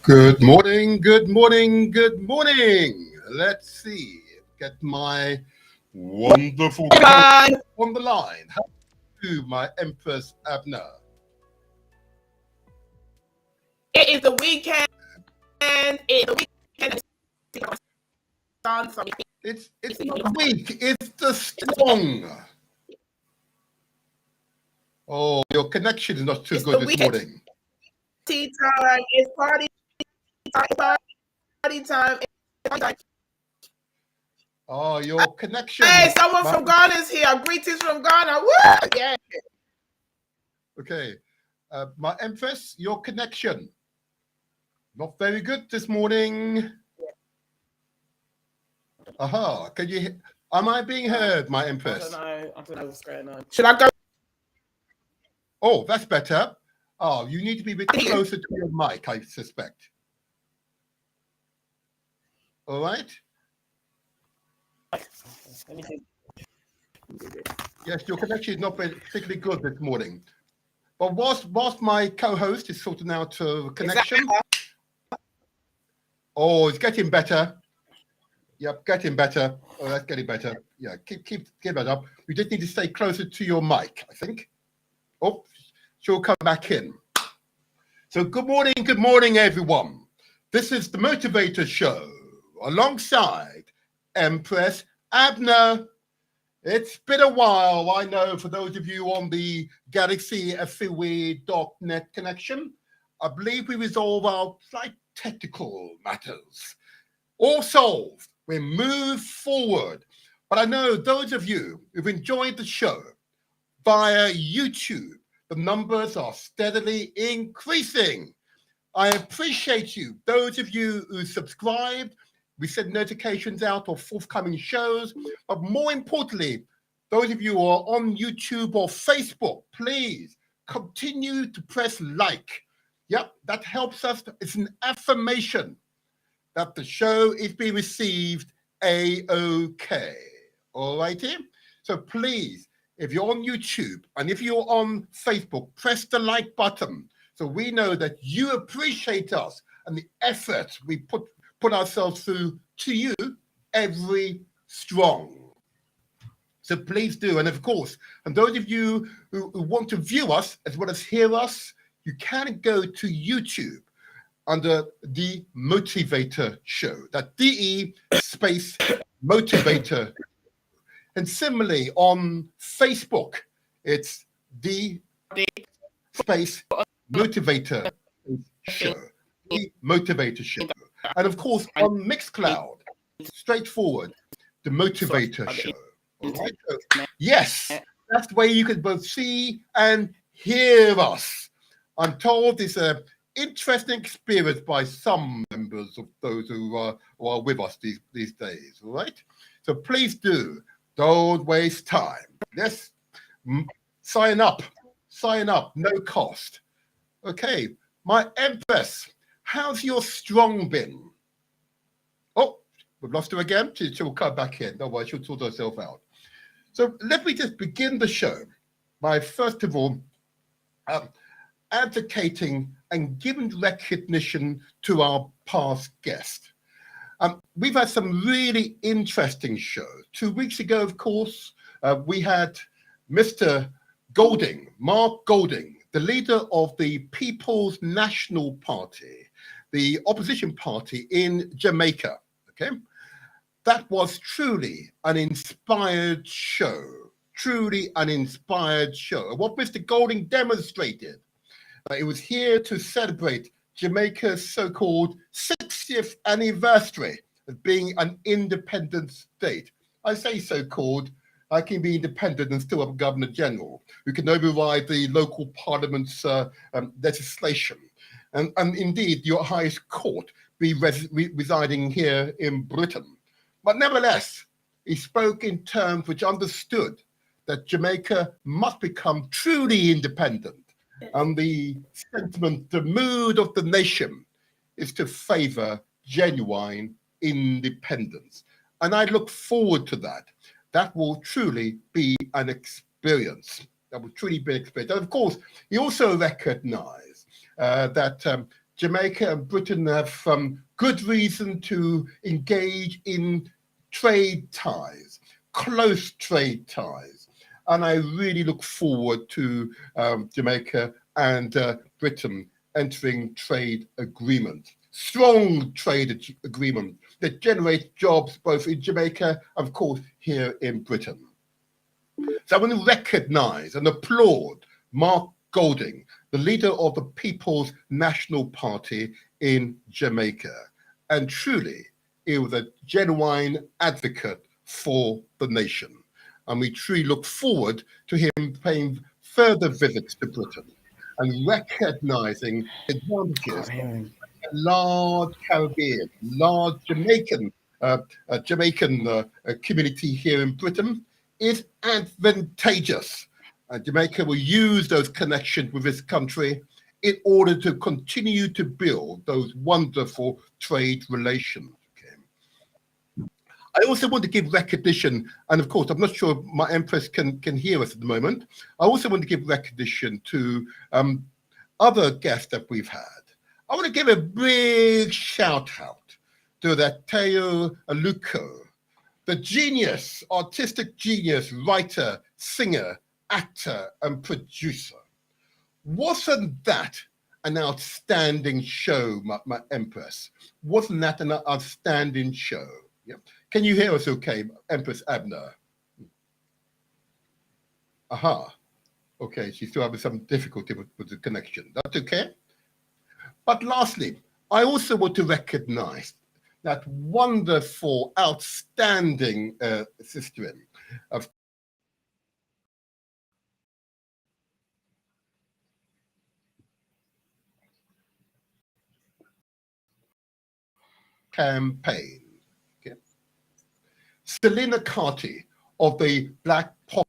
Good morning, good morning, good morning. Let's see, get my wonderful on the line. How are you, my Empress Abner? It is the weekend. It's the weekend. It's the week. It's the strong. Oh, your connection is not too good this morning. Tea time. It's party time. Party time. Oh, your connection. Hey, someone from Ghana is here. Greetings from Ghana. Woo! Yeah. Okay. My Empress, your connection. Not very good this morning. Aha. Can you? Am I being heard, my Empress? I don't know what's going on. Should I go? Oh, that's better. Oh, you need to be a bit closer to your mic, I suspect. All right. Yes, your connection is not particularly good this morning. But whilst my co-host is sorting out a connection. Oh, it's getting better. Yep, getting better. Oh, that's getting better. Yeah, keep that up. You just need to stay closer to your mic, I think. Oh, she'll come back in. So good morning, everyone. This is the Motivator Show alongside Empress Abner. It's been a while, I know, for those of you on the galaxyfewe.net connection. I believe we resolve our slight technical matters. All solved. We move forward. But I know those of you who've enjoyed the show via YouTube, the numbers are steadily increasing. I appreciate you. Those of you who subscribed, we send notifications out of forthcoming shows. But more importantly, those of you who are on YouTube or Facebook, please continue to press like. Yep, that helps us. It's an affirmation that the show is being received A-OK. All righty? So please, if you're on YouTube and if you're on Facebook, press the like button so we know that you appreciate us and the effort we put ourselves through to you every strong. So please do. And of course, and those of you who want to view us as well as hear us, you can go to YouTube under The Motivator Show. That DE space Motivator. And similarly, on Facebook, it's The space Motivator Show. The Motivator Show. And of course, on Mixcloud, straightforward, The Motivator Show. All right? So, yes, that's the way you can both see and hear us. I'm told it's an interesting experience by some members of those who are with us these days. All right? So please do. Don't waste time. Let's sign up, no cost. Okay, my Empress, how's your strong been? Oh, we've lost her again. She'll come back in. Don't worry, she'll sort herself out. So let me just begin the show by, first of all, advocating and giving recognition to our past guest. We've had some really interesting shows. 2 weeks ago, of course, we had Mr. Golding, Mark Golding, the leader of the People's National Party, the opposition party in Jamaica. Okay, that was truly an inspired show. Truly an inspired show. What Mr. Golding demonstrated, it was here to celebrate Jamaica's so-called 60th anniversary of being an independent state. I say so-called. I can be independent and still have a governor general who can override the local parliament's legislation. And indeed, your highest court be residing here in Britain. But nevertheless, he spoke in terms which understood that Jamaica must become truly independent. And the sentiment, the mood of the nation is to favor genuine independence. And I look forward to that. That will truly be an experience. That will truly be an experience. And of course, he also recognized that Jamaica and Britain have good reason to engage in trade ties, close trade ties. And I really look forward to Jamaica and Britain entering trade agreement, strong trade agreement that generates jobs both in Jamaica and, of course, here in Britain. So I want to recognize and applaud Mark Golding, the leader of the People's National Party in Jamaica. And truly, he was a genuine advocate for the nation. And we truly look forward to him paying further visits to Britain and recognizing the advantages of a large Caribbean, large Jamaican community here in Britain is advantageous. Jamaica will use those connections with this country in order to continue to build those wonderful trade relations. I also want to give recognition, and of course, I'm not sure my Empress can hear us at the moment. I also want to give recognition to other guests that we've had. I want to give a big shout out to that Teo Aluko, the genius, artistic genius, writer, singer, actor, and producer. Wasn't that an outstanding show, my Empress? Wasn't that an outstanding show? Yeah. Can you hear us okay, Empress Abner? Aha. Okay, she's still having some difficulty with the connection. That's okay. But lastly, I also want to recognize that wonderful, outstanding sister of campaign. Okay. Selina Carty of the Black Poppy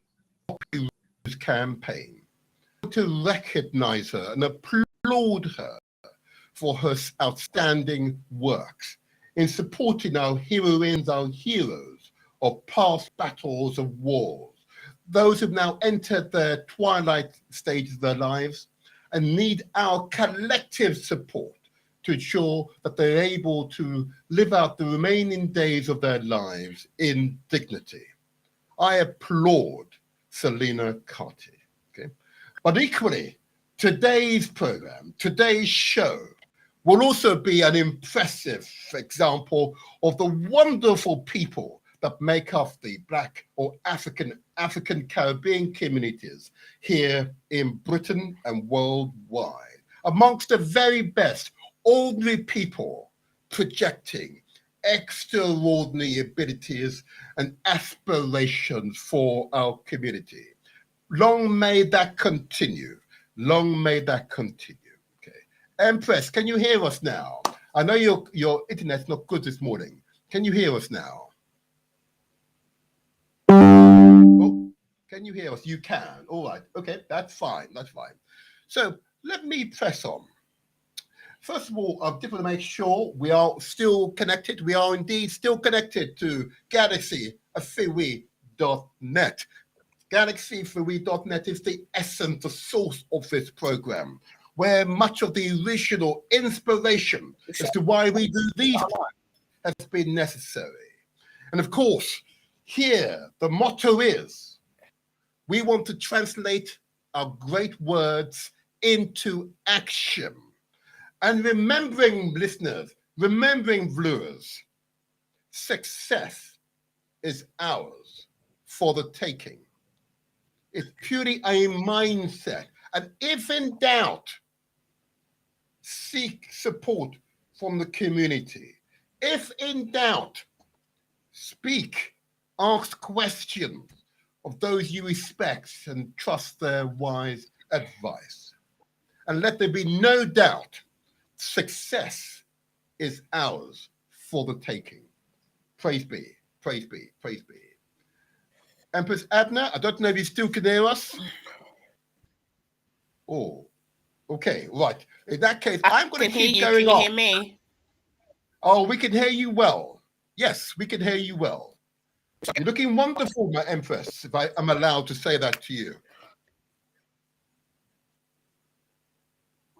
Rose campaign. To recognize her and applaud her for her outstanding works in supporting our heroines, our heroes of past battles and wars, those who've now entered their twilight stages of their lives and need our collective support to ensure that they're able to live out the remaining days of their lives in dignity. I applaud Selina Carty. Okay? But equally, today's program, today's show, will also be an impressive example of the wonderful people that make up the Black or African Caribbean communities here in Britain and worldwide, amongst the very best ordinary people projecting extraordinary abilities and aspirations for our community. Long may that continue. Long may that continue. Okay. Empress, can you hear us now? I know your internet's not good this morning. Can you hear us now? Oh, can you hear us? You can. All right. Okay, that's fine. That's fine. So let me press on. First of all, I just want to make sure we are still connected. We are indeed still connected to galaxyfewi.net. Galaxyfewi.net is the essence, the source of this program, where much of the original inspiration as to why we do these has been necessary. And of course, here the motto is, we want to translate our great words into action. And remembering, listeners, remembering viewers, success is ours for the taking. It's purely a mindset. And if in doubt, seek support from the community. If in doubt, speak, ask questions of those you respect and trust their wise advice. And let there be no doubt, success is ours for the taking. Praise be, praise be, praise be. Empress Abner, I don't know if you still can hear us. Oh, okay, right. In that case, I'm going to keep going on. Can you hear me? Oh, we can hear you well. Yes, we can hear you well. You're looking wonderful, my Empress, if I am allowed to say that to you.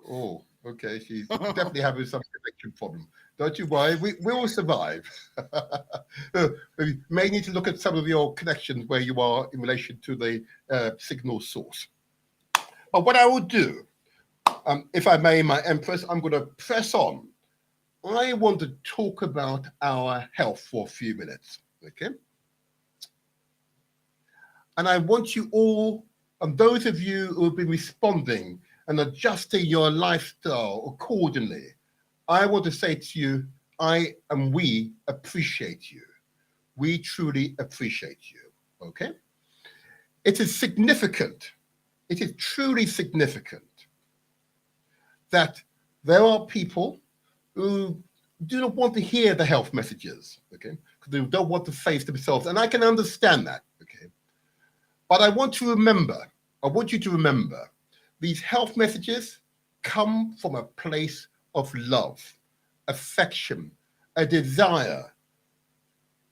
Oh, Okay, she's definitely having some connection problem. Don't you worry, we will survive. You may need to look at some of your connections where you are in relation to the signal source. But what I will do, if I may, my Empress, I'm going to press on. I want to talk about our health for a few minutes, okay? And I want you all, and those of you who have been responding and adjusting your lifestyle accordingly, I want to say to you, I and we appreciate you. We truly appreciate you, okay? It is significant, it is truly significant that there are people who do not want to hear the health messages, okay? Because they don't want to face themselves, and I can understand that, okay? But I want you to remember, these health messages come from a place of love, affection, a desire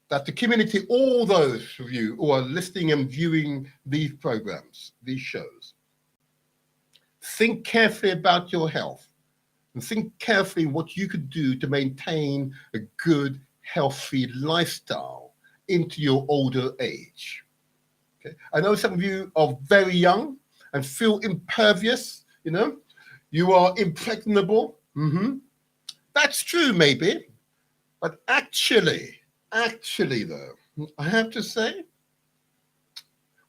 that the community, all those of you who are listening and viewing these programs, these shows, think carefully about your health and think carefully what you could do to maintain a good, healthy lifestyle into your older age. Okay. I know some of you are very young and feel impervious, you know, you are impregnable. That's true, maybe, but actually though, I have to say,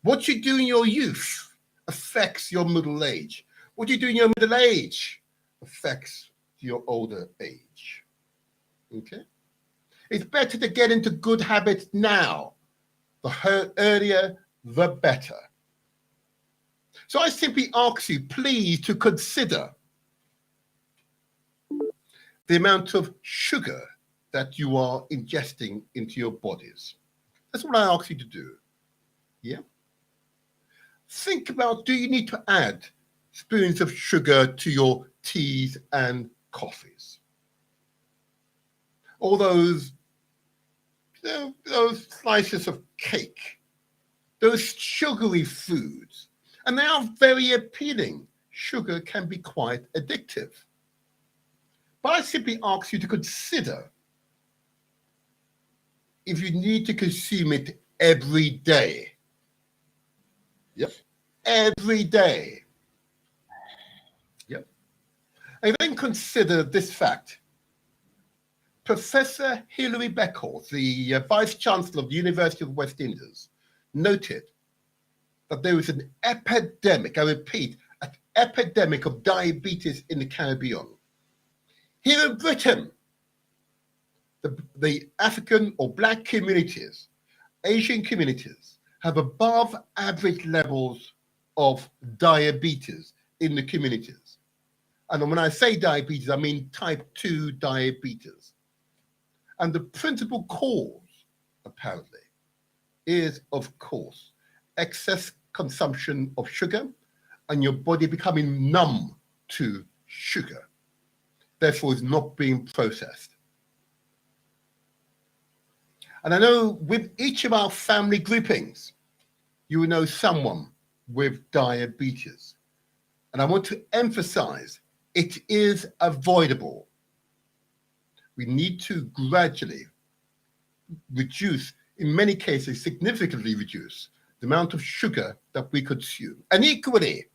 what you do in your youth affects your middle age. What you do in your middle age affects your older age, okay? It's better to get into good habits now. The earlier, the better. So I simply ask you, please, to consider the amount of sugar that you are ingesting into your bodies. That's what I ask you to do, yeah? Think about, do you need to add spoons of sugar to your teas and coffees? All those slices of cake, those sugary foods, and they are very appealing. Sugar can be quite addictive. But I simply ask you to consider if you need to consume it every day. Yep, every day. Yep. And then consider this fact. Professor Hilary Beckles, the Vice Chancellor of the University of West Indies, noted that there is an epidemic, I repeat, an epidemic of diabetes in the Caribbean. Here in Britain, the African or Black communities, Asian communities, have above average levels of diabetes in the communities. And when I say diabetes, I mean type 2 diabetes. And the principal cause, apparently, is, of course, excess consumption of sugar and your body becoming numb to sugar. Therefore, it's not being processed. And I know with each of our family groupings, you will know someone with diabetes. And I want to emphasize, it is avoidable. We need to gradually reduce, in many cases, significantly reduce the amount of sugar that we consume. And equally,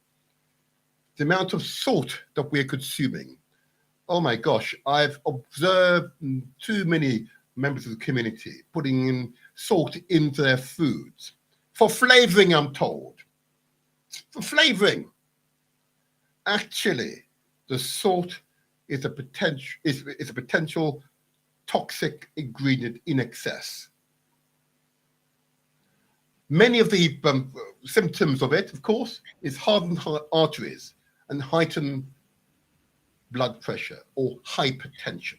the amount of salt that we're consuming. Oh my gosh, I've observed too many members of the community putting in salt into their foods. For flavoring, I'm told. For flavoring. Actually, the salt is a potential toxic ingredient in excess. Many of the symptoms of it, of course, is hardened arteries and heightened blood pressure or hypertension.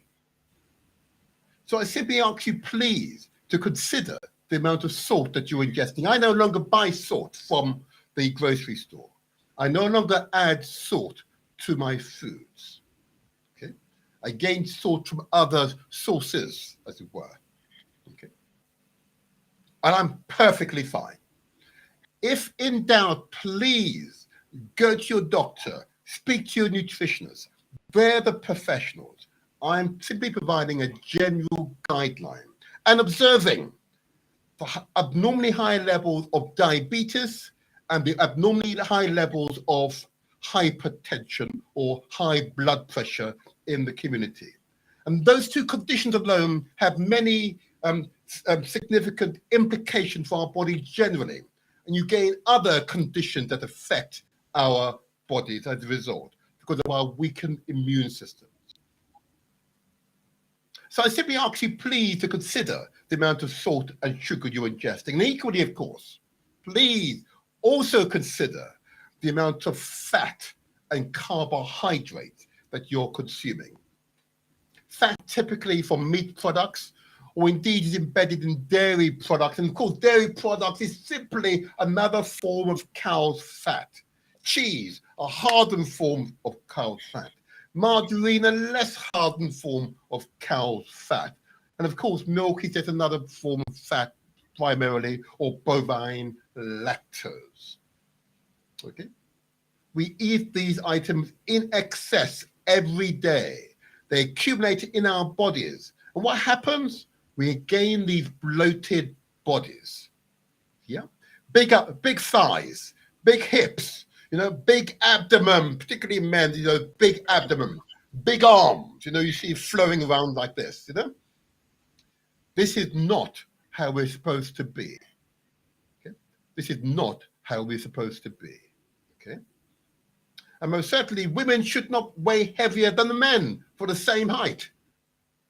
So I simply ask you, please, to consider the amount of salt that you're ingesting. I no longer buy salt from the grocery store. I no longer add salt to my foods. Okay, I gain salt from other sources, as it were. Okay, and I'm perfectly fine. If in doubt, please go to your doctor, speak to your nutritionist, They're the professionals. I'm simply providing a general guideline and observing the abnormally high levels of diabetes and the abnormally high levels of hypertension or high blood pressure in the community. And those two conditions alone have many significant implications for our body generally. And you gain other conditions that affect our bodies as a result because of our weakened immune system. So I simply ask you, please, to consider the amount of salt and sugar you're ingesting. And equally, of course, please also consider the amount of fat and carbohydrate that you're consuming. Fat typically from meat products, or indeed is embedded in dairy products. And of course, dairy products is simply another form of cow's fat. Cheese, a hardened form of cow's fat. Margarine, a less hardened form of cow's fat. And of course, milk is just another form of fat, primarily, or bovine lactose. Okay? We eat these items in excess every day. They accumulate in our bodies. And what happens? We gain these bloated bodies. Yeah? Big thighs, big hips, big abdomen, particularly men, big abdomen, big arms, you see flowing around like this, This is not how we're supposed to be. Okay? This is not how we're supposed to be. Okay? And most certainly, women should not weigh heavier than the men for the same height.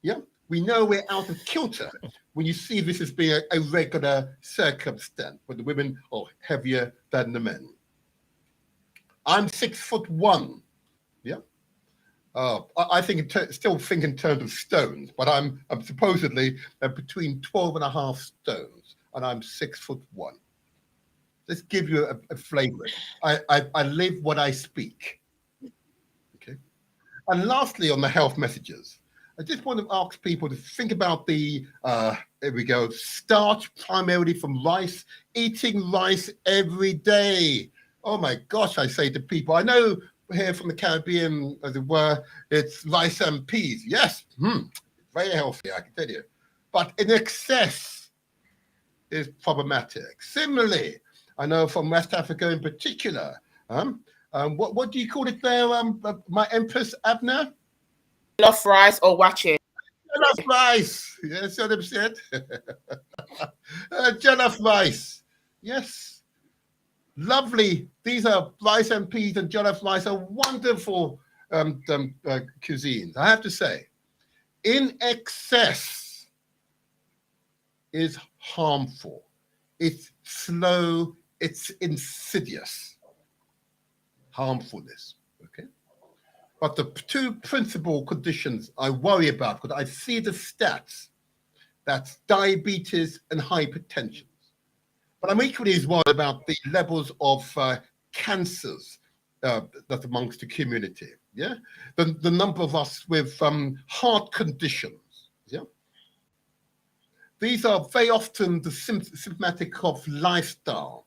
Yeah? We know we're out of kilter when you see this as being a regular circumstance, where the women are heavier than the men. I'm 6'1". Yeah. I still think in terms of stones, but I'm supposedly between 12.5 stones, and I'm 6'1". Let's give you a flavor. I live what I speak. Okay. And lastly, on the health messages, I just want to ask people to think about the, here we go, starch primarily from rice, eating rice every day. Oh my gosh, I say to people, I know here from the Caribbean, as it were, it's rice and peas. Yes, very healthy, I can tell you. But in excess is problematic. Similarly, I know from West Africa in particular, what do you call it there, my Empress Abner? Jollof rice or watch it. Jollof rice. Yes, what I'm said. Jollof rice. Yes. Lovely. These are rice and peas and jollof rice are wonderful cuisines, I have to say. In excess is harmful. It's slow. It's insidious. Harmfulness. Okay. But the two principal conditions I worry about, because I see the stats, that's diabetes and hypertension. But I'm equally as worried about the levels of cancers that's amongst the community. Yeah, the number of us with heart conditions. Yeah, these are very often the symptomatic of lifestyle.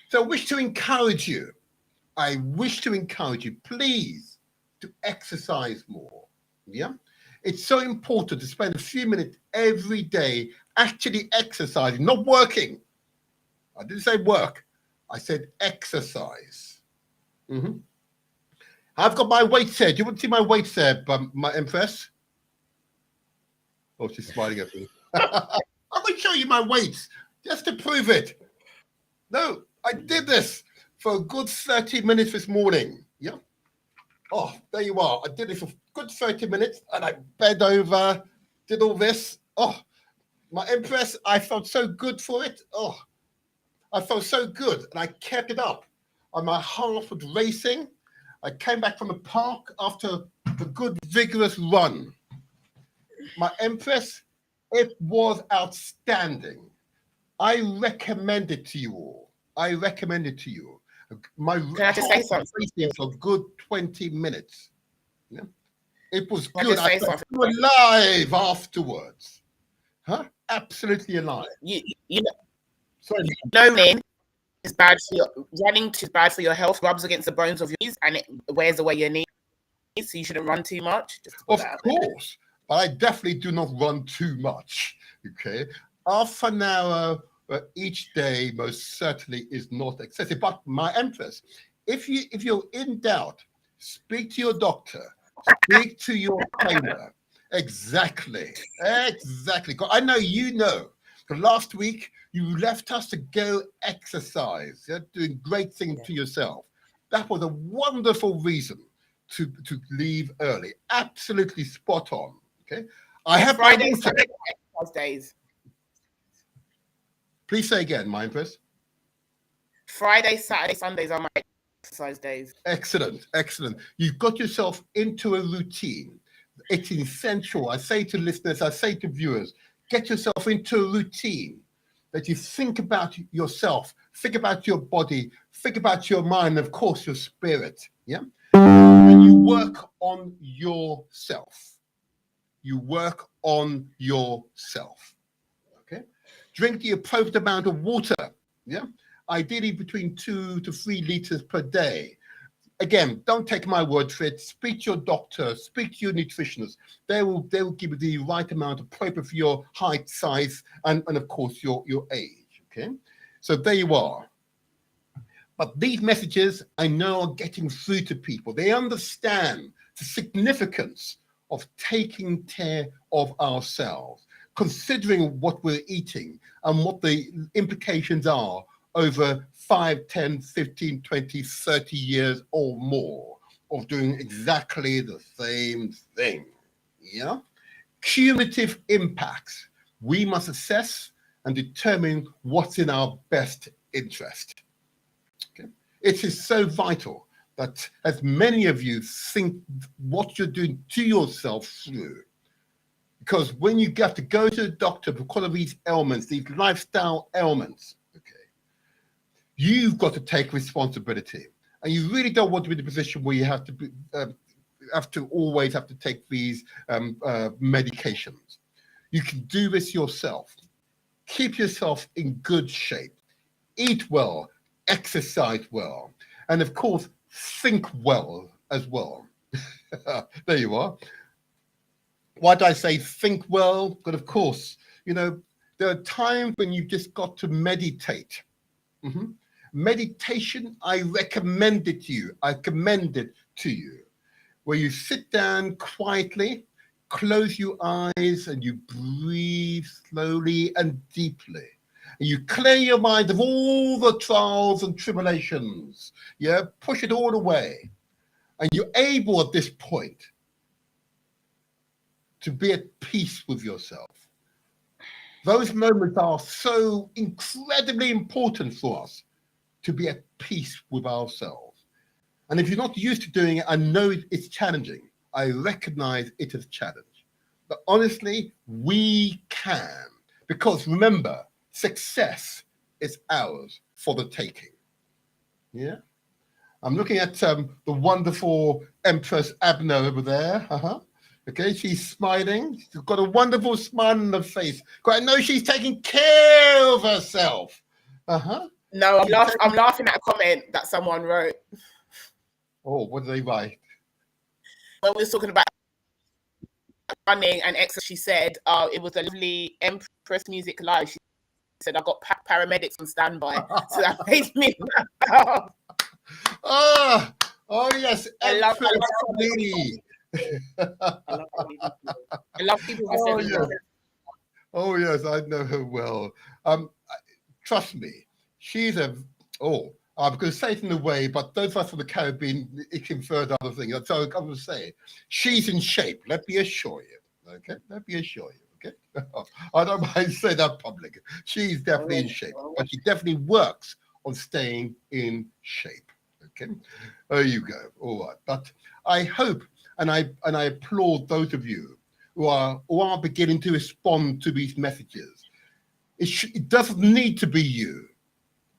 So I wish to encourage you. Please, to exercise more. Yeah, it's so important to spend a few minutes every day actually exercising, not working. I didn't say work. I said exercise. I've got my weights here. Do you want to see my weights there, my Empress? Oh, she's smiling at me. I'm going to show you my weights just to prove it. No, I did this for a good 30 minutes this morning. Yeah. Oh, there you are. I did it for a good 30 minutes and I bent over, did all this. Oh, my Empress, I felt so good for it. Oh. I felt so good, and I kept it up. And my heart was racing. I came back from the park after a good, vigorous run. My Empress, it was outstanding. I recommend it to you all. My Can I just say something? Racing for a good 20 minutes. Yeah? It was Can good. I I felt alive afterwards. Huh? Absolutely alive. You know, Sorry. running is bad for your health. Rubs against the bones of your knees and it wears away your knees. so you shouldn't run too much. Just to put Of that out there. course, but I definitely do not run too much. Okay, half an hour each day most certainly is not excessive. But my empress, if you're in doubt, speak to your doctor, speak to your trainer. Exactly. 'Cause I know you know. 'Cause last week you left us to go exercise. You're doing great things to yourself. That was a wonderful reason to leave early. Absolutely spot on. Okay. I have my Friday, water. Sunday, exercise days. Please say again, my empress. Friday, Saturday, Sundays are my exercise days. Excellent, excellent. You've got yourself into a routine. It's essential. I say to listeners, I say to viewers, get yourself into a routine that you think about yourself, think about your body, think about your mind, and of course, your spirit. Yeah. And you work on yourself. You work on yourself. Okay. Drink the appropriate amount of water. Yeah. Ideally between 2 to 3 liters per day. Again, don't take my word for it. Speak to your doctor, speak to your nutritionist. They will give you the right amount appropriate for your height, size, and of course your age. Okay. So there you are. But these messages I know are getting through to people. They understand the significance of taking care of ourselves, considering what we're eating and what the implications are over 5, 10, 15, 20, 30 years or more of doing exactly the same thing. Yeah? Cumulative impacts. We must assess and determine what's in our best interest. Okay? It is so vital that as many of you think what you're doing to yourself through. Because when you have to go to the doctor because of these ailments, these lifestyle ailments, you've got to take responsibility, and you really don't want to be in a position where you have to always have to take these medications. You can do this yourself. Keep yourself in good shape. Eat well, exercise well, and of course, think well as well. There you are. Why do I say think well? But of course, there are times when you've just got to meditate. Mm-hmm. Meditation, I recommend it to you. I commend it to you. Where you sit down quietly, close your eyes, and you breathe slowly and deeply. And you clear your mind of all the trials and tribulations. Yeah, push it all away. And you're able at this point to be at peace with yourself. Those moments are so incredibly important for us to be at peace with ourselves. And if you're not used to doing it, I know it's challenging. I recognize it as a challenge. But honestly, we can. Because remember, success is ours for the taking. Yeah? I'm looking at the wonderful Empress Abner over there. Okay, she's smiling. She's got a wonderful smile on her face. I know she's taking care of herself. No, I'm laughing at a comment that someone wrote. Oh, what did they write? When we were talking about running and exercise, she said, it was a lovely Empress Music Live. She said, I got paramedics on standby. So that made me laugh. Oh yes, I love lady. I love people who say Oh yes, I know her well. Trust me, she's I'm going to say it in a way, but those of us from the Caribbean, it confers other things. So I'm going to say, she's in shape. Let me assure you. Okay, let me assure you. Okay, I don't mind saying that public. She's definitely in shape, but she definitely works on staying in shape. Okay, there you go. All right, but I hope and I applaud those of you who are beginning to respond to these messages. It doesn't need to be you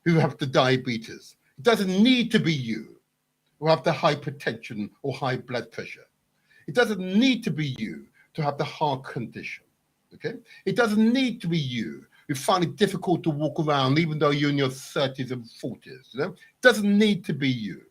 who have the diabetes. It doesn't need to be you who have the hypertension or high blood pressure. It doesn't need to be you to have the heart condition. Okay? It doesn't need to be you who find it difficult to walk around even though you're in your 30s and 40s. It doesn't need to be you.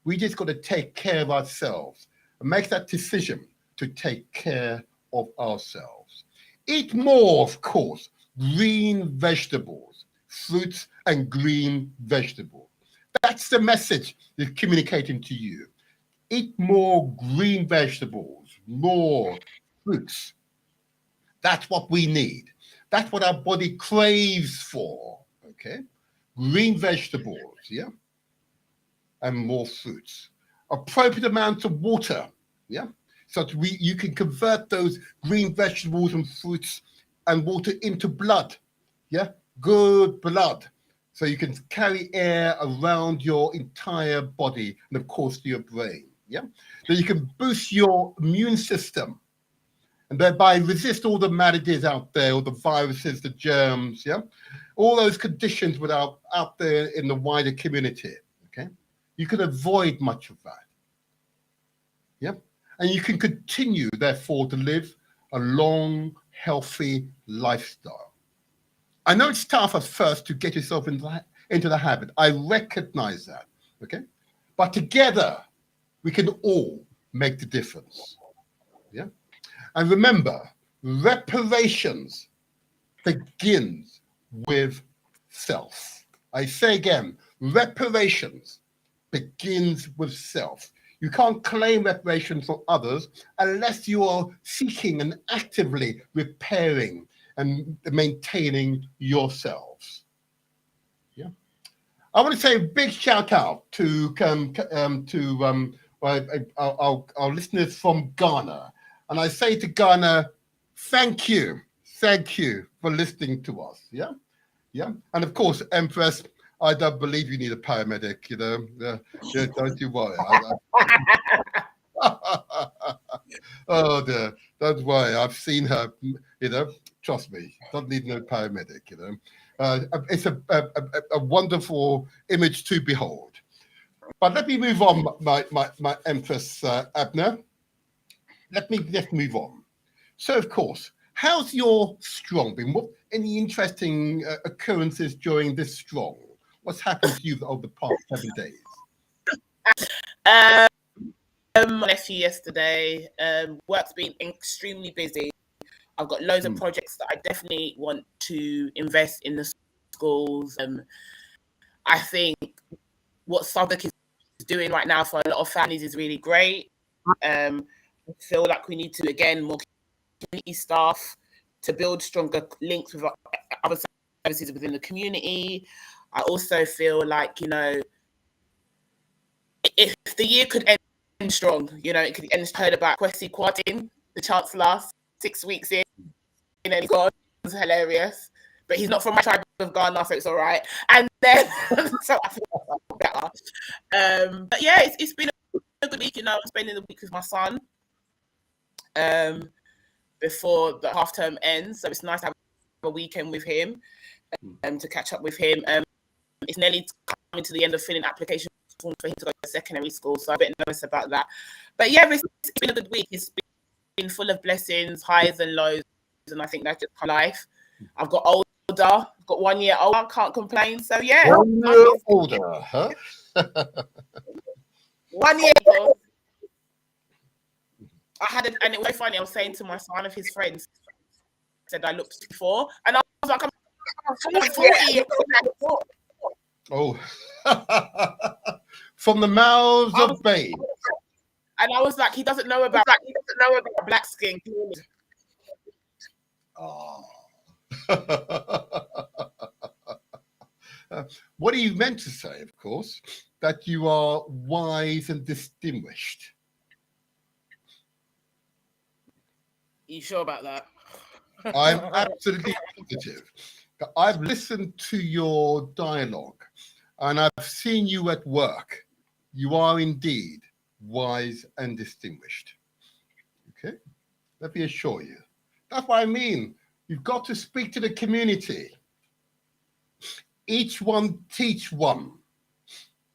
We just got to take care of ourselves and make that decision to take care of ourselves. Eat more, of course, green vegetables, fruits and green vegetables. That's the message they're communicating to you. Eat more green vegetables, more fruits. That's what we need. That's what our body craves for, okay? Green vegetables, yeah? And more fruits. Appropriate amounts of water, yeah? So that you can convert those green vegetables and fruits and water into blood, yeah? Good blood. So you can carry air around your entire body and, of course, to your brain, yeah? So you can boost your immune system and thereby resist all the maladies out there, all the viruses, the germs, yeah? All those conditions without out there in the wider community, okay? You can avoid much of that, yeah? And you can continue, therefore, to live a long, healthy lifestyle. I know it's tough at first to get yourself into the habit. I recognize that, okay? But together, we can all make the difference, yeah? And remember, reparations begins with self. I say again, reparations begins with self. You can't claim reparations from others unless you are seeking and actively repairing and maintaining yourselves. Yeah, I want to say a big shout out to our listeners from Ghana, and I say to Ghana, thank you for listening to us. Yeah, yeah, and of course, Empress, I don't believe you need a paramedic. You know, yeah, don't you worry. Oh dear, don't worry. I've seen her. You know, trust me, doesn't need no paramedic. You know, it's a wonderful image to behold. But let me move on, my Empress Abner. Let me just move on. So, of course, how's your strong been? What any interesting occurrences during this strong? What's happened to you over the past 7 days? My nephew yesterday. Work's been extremely busy. I've got loads of projects that I definitely want to invest in the schools. I think what Southwark is doing right now for a lot of families is really great. I feel like we need to, again, more community staff to build stronger links with other services within the community. I also feel like, you know, if the year could end strong, you know, it could end. Heard about Kwesi Kwarteng, the Chancellor, 6 weeks in, and he's gone. It's hilarious. But he's not from my tribe of Ghana, so it's all right. And then, so I feel better. But yeah, it's been a good week. You know, I'm spending the week with my son before the half term ends. So it's nice to have a weekend with him to catch up with him. It's nearly coming to the end of filling application forms for him to go to secondary school, so I'm a bit nervous about that. But yeah, it's been a good week. It's been full of blessings, highs and lows, and I think that's just my life. I've got older, I've got 1 year older, can't complain. So yeah. 1 year older, huh? 1 year old. And it was so funny. I was saying to one of his friends, said I looked 54, and I was like, I'm 40. Oh, from the mouths of babes. And I was like, he doesn't know about black skin. Oh. What are you meant to say, of course, that you are wise and distinguished? You sure about that? I'm absolutely positive. I've listened to your dialogue and I've seen you at work. You are indeed wise and distinguished. Okay? Let me assure you. That's what I mean. You've got to speak to the community. Each one teach one.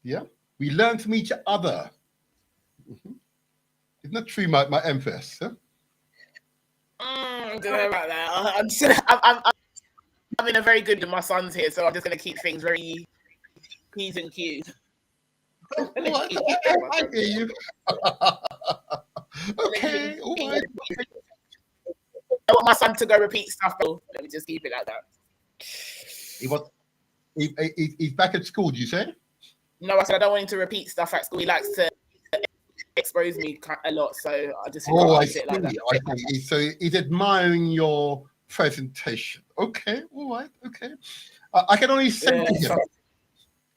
Yeah? We learn from each other. Mm-hmm. Isn't that true, my Empress? Huh? I don't know about that. I'm in a very good with my sons here, so I'm just going to keep things very P's and Q's. I hear you. Okay, all right. I want my son to go repeat stuff, but let me just keep it like that. He's back at school, do you say? No, I said I don't want him to repeat stuff at school. He likes to expose me a lot, so I just I see. Like that. I see. So he's admiring your presentation. Okay, all right, okay. I can only say to him,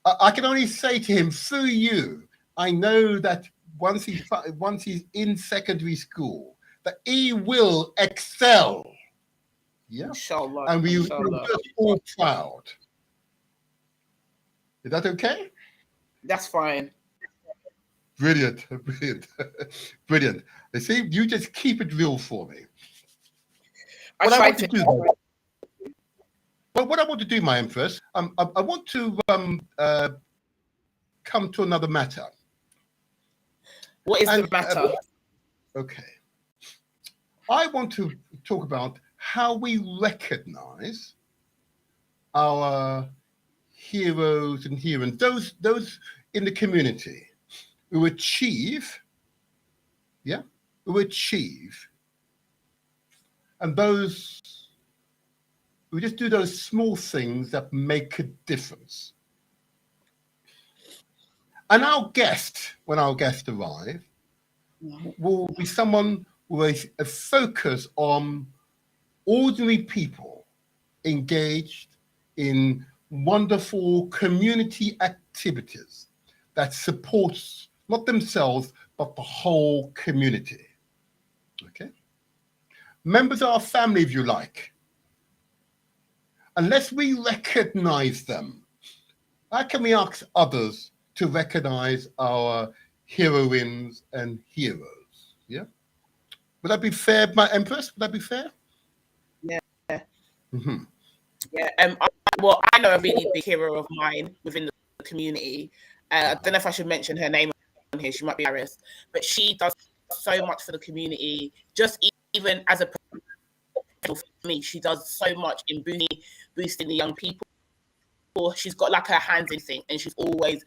I can only say to him through you. I know that once he's in secondary school, that he will excel. Yeah, inshallah, and we're just all proud. Is that okay? That's fine. Brilliant, brilliant, brilliant. You see, you just keep it real for me. What I want to do, my Empress, I want to come to another matter. What is the matter? Okay. I want to talk about how we recognize our heroes and heroines, those in the community who achieve, and those who just do those small things that make a difference. And our guest, when our guest arrives, will be someone with a focus on ordinary people engaged in wonderful community activities that supports not themselves, but the whole community. Okay? Members of our family, if you like. Unless we recognize them, how can we ask others to recognize our heroines and heroes? Yeah? Would that be fair, my Empress? Would that be fair? Yeah. Mm-hmm. Yeah. I know a really big hero of mine within the community. I don't know if I should mention her name on here. She might be embarrassed, but she does so much for the community. Just even as a for me, she does so much in boosting the young people. She's got like her hands in things, and she's always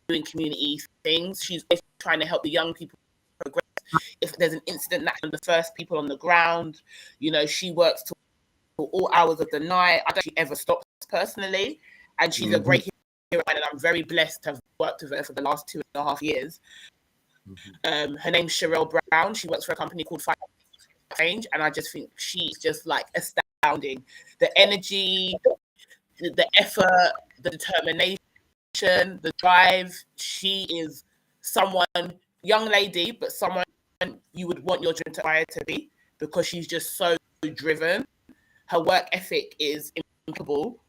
doing community things. She's trying to help the young people progress. If there's an incident, that's the first people on the ground. You know, she works till all hours of the night. I don't think she ever stops personally, and she's a great hero, and I'm very blessed to have worked with her for the last 2.5 years. Her name's Sherelle Brown. She works for a company called Fight Change, and I just think she's just like astounding. The energy, the effort, the determination, the drive. She is someone, young lady, but someone you would want your dream to aspire to be, because she's just so driven. Her work ethic is impeccable.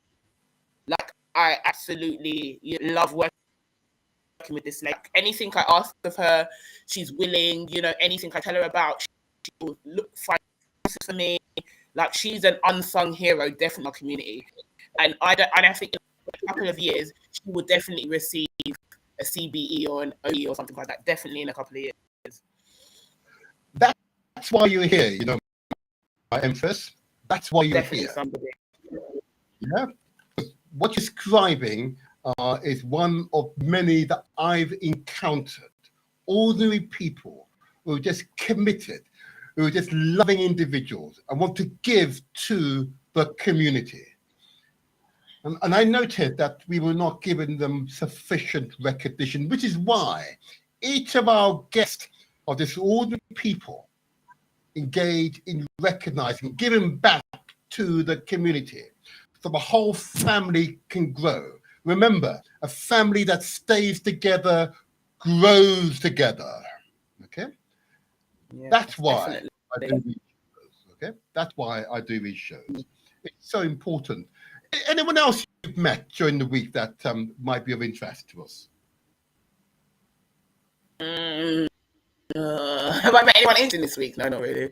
Like, I absolutely love working with this. Like, anything I ask of her, she's willing. You know, anything I tell her about, she will find for me. Like, she's an unsung hero, definitely in our community. And I think in a couple of years, she will definitely receive a CBE or an OE or something like that. Definitely in a couple of years. That's why you're here, you know, my Empress. That's why you're Definitely here. Somebody. Yeah. What you're describing is one of many that I've encountered. Ordinary people who are just committed, who are just loving individuals and want to give to the community. And I noted that we were not giving them sufficient recognition, which is why each of our guests are just ordinary people engaged in recognizing, giving back to the community so the whole family can grow. Remember, a family that stays together grows together. Okay? Yeah, that's why I do these shows. Okay? That's why I do these shows. It's so important. Anyone else you've met during the week that might be of interest to us? Have I met anyone interesting this week? No, not really.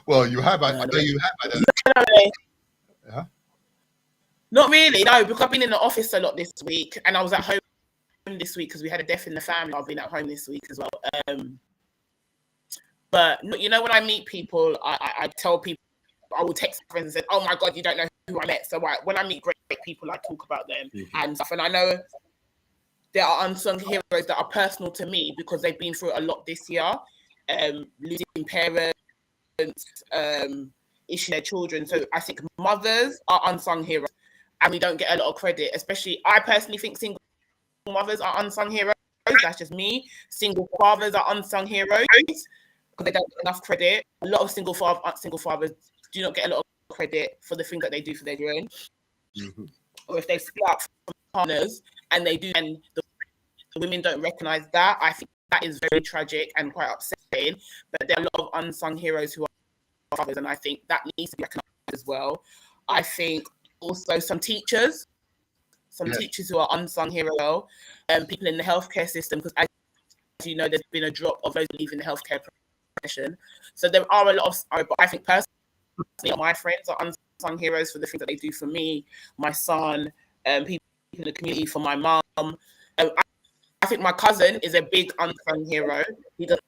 Well, you have. I know you have. No, really. Yeah. Not really, no, because I've been in the office a lot this week, and I was at home this week because we had a death in the family. I've been at home this week as well. But you know, when I meet people, I tell people, I will text friends and say, "Oh my God, you don't know who I met." So when I meet great people, I talk about them and stuff. And I know there are unsung heroes that are personal to me because they've been through a lot this year, losing parents, issue their children. So I think mothers are unsung heroes, and we don't get a lot of credit. Especially, I personally think single mothers are unsung heroes. That's just me. Single fathers are unsung heroes because they don't get enough credit. A lot of single fathers do not get a lot of credit for the things that they do for their children. Mm-hmm. Or if they split up from partners and they do, and the women don't recognize that, I think that is very tragic and quite upsetting. But there are a lot of unsung heroes who are fathers, and I think that needs to be recognized as well. I think also some teachers who are unsung heroes, people in the healthcare system, because as you know, there's been a drop of those leaving the healthcare profession. So there are a lot of, but I think personally, my friends are unsung heroes for the things that they do for me, my son, people in the community, for my mum. I think my cousin is a big unsung hero. He doesn't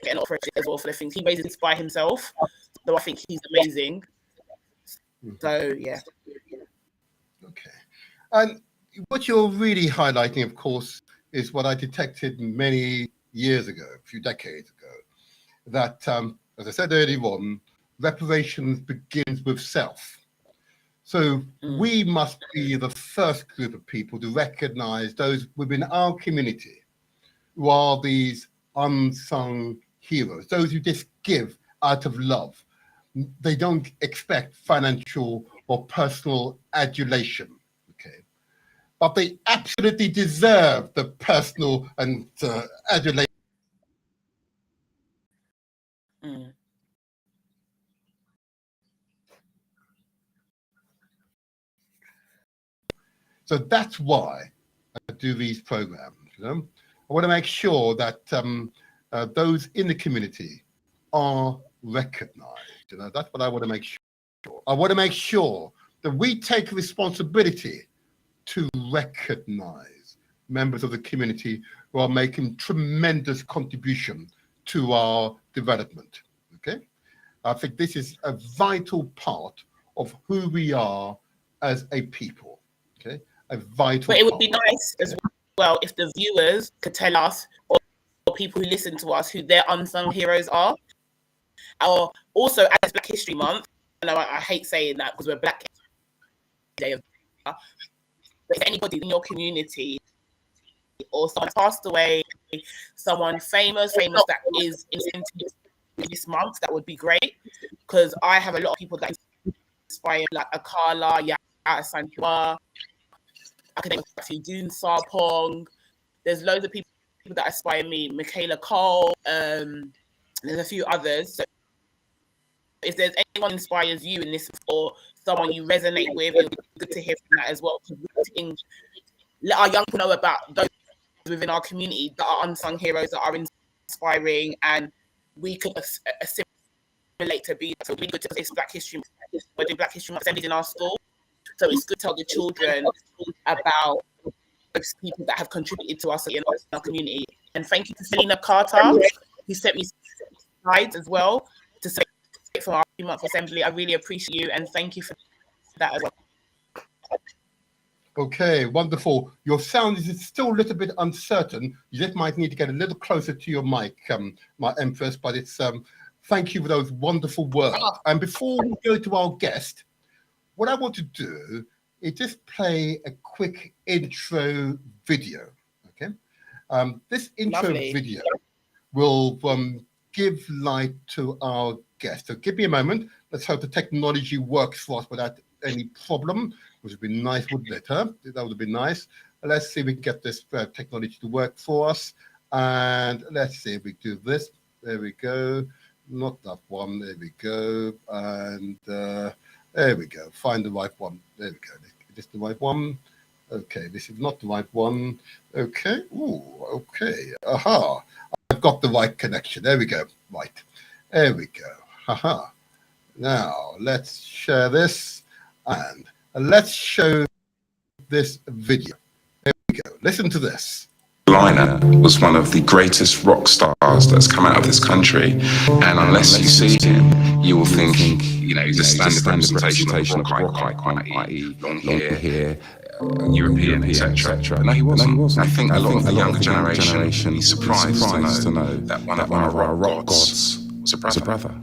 get a lot of credit as well for the things he raises by himself. So I think he's amazing. Mm-hmm. So yeah. Okay. And what you're really highlighting, of course, is what I detected many years ago, a few decades ago, that, as I said earlier on, reparations begins with self. So we must be the first group of people to recognize those within our community who are these unsung heroes, those who just give out of love. They don't expect financial or personal adulation, okay? But they absolutely deserve the personal and adulation. So that's why I do these programs. You know, I want to make sure that those in the community are recognized. You know, that's what I want to make sure. I want to make sure that we take responsibility to recognize members of the community who are making tremendous contribution to our development. Okay, I think this is a vital part of who we are as a people. Okay. But it would be nice as well if the viewers could tell us, or people who listen to us, who their unsung heroes are. Or also, as Black History Month, and I hate saying that because we're Black Day, but if anybody in your community or someone passed away, someone famous that is in this month, that would be great, because I have a lot of people that inspire, like Akala, Yaya Santua, Academic Dune Sarpong. There's loads of people that inspire me. Michaela Cole. There's a few others. So if there's anyone inspires you in this, or someone you resonate with, it would be good to hear from that as well. Let our young people know about those within our community that are unsung heroes, that are inspiring, and we could assimilate to be. So really good to this Black History. We're doing Black History Month in our school. So it's good to tell the children about those people that have contributed to us in our community. And thank you to Selena Carter, who sent me slides as well to say from our month assembly. I really appreciate you, and thank you for that as well. Okay, wonderful. Your sound is still a little bit uncertain. You just might need to get a little closer to your mic, my Empress, but it's thank you for those wonderful words. And before we go to our guest, what I want to do is just play a quick intro video, okay? This intro video will give light to our guest. So give me a moment. Let's hope the technology works for us without any problem, which would be nice, wouldn't it? Huh? That would be nice. Let's see if we can get this technology to work for us. And let's see if we do this. There we go. Not that one. There we go. And there we go. Find the right one. There we go. Is this the right one? Okay, this is not the right one. Okay. Ooh, okay. Aha. I've got the right connection. There we go. Right. There we go. Haha. Now, let's share this and let's show this video. There we go. Listen to this. Liner was one of the greatest rock stars that's come out of this country, and unless you see him, you will think, you know, he's a standard representation of rock, i.e. long hair, European, etc. No, he wasn't. I think a lot of the younger generation will be surprised to know that one of our rock gods was a brother.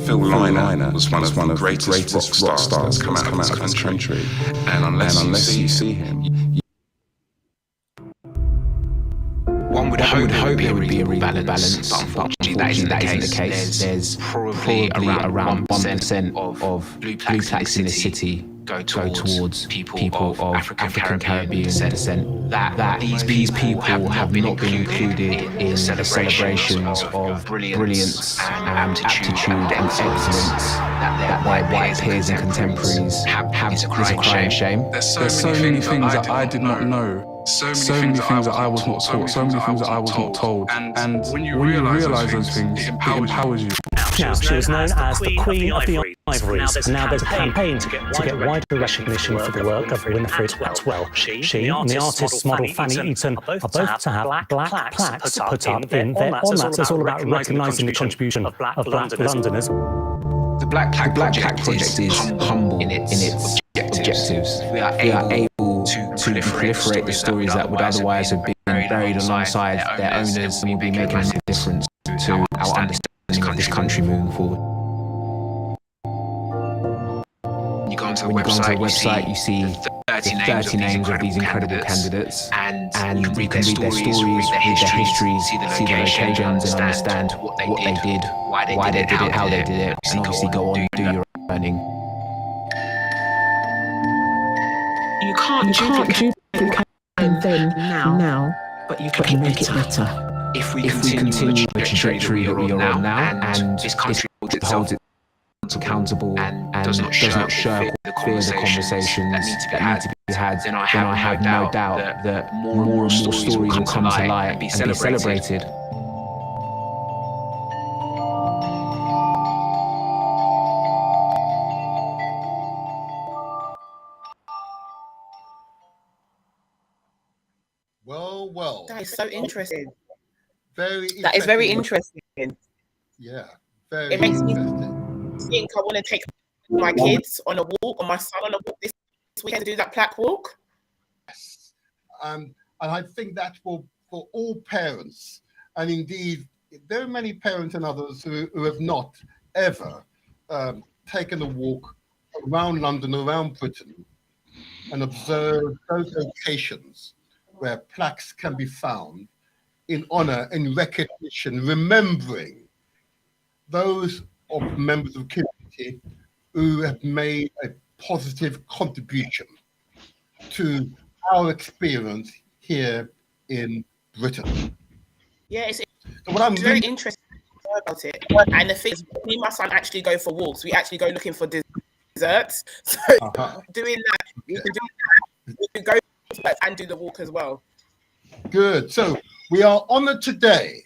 Phil Lynott was one of the greatest rock stars that's come out of this country. And unless you see him, one would hope there would be a real balance, but unfortunately that isn't the case. There's probably around 1% of blue plaques in the city go towards people of African Caribbean descent. That these people have not been included in the celebrations of brilliance and aptitude and excellence that their white peers and contemporaries have. Is a crying shame. There's so many things that I did not know. So many things that I was not taught, so many things that I was not told. And when you realise those things, it empowers you. Now, she was known as the Queen of the Ivories. Now there's a campaign to get wider recognition for the work of Winifred Atwell. She and the artist's model Fanny Eaton are both to have black plaques put up in their honour. It's all about recognising the contribution of black Londoners. The Black Plaque Project is humble in its objectives. We are able to proliferate the stories that would otherwise have been buried alongside their owners and will be making a difference to our understanding of this country moving forward. When you go onto the website, you see the 30 names of these incredible candidates, and you can read their stories, read their histories, see the locations, and understand what they did, why they did it, how they did it, and obviously go on and do your own learning. You can't duplicate then now, but you can make it better. If we continue the trajectory that we are on now, and this country holds itself accountable and does not shirk the conversations that need to be had, then I have no doubt that more and more stories will come to light and be celebrated. Well. That is so interesting. That is very interesting. Yeah, very it makes interesting. Me think I want to take my kids on a walk, or my son on a walk this weekend to do that plaque walk. Yes. And I think that for all parents, and indeed there are many parents and others who have not ever taken a walk around London, around Britain, and observed those locations where plaques can be found in honour, in recognition, remembering those of members of the community who have made a positive contribution to our experience here in Britain. Yeah, it's so I'm very interesting about it. And the thing is, me and my son actually go for walks. We actually go looking for desserts. So doing that, we can go and do the walk as well. Good. So we are honoured today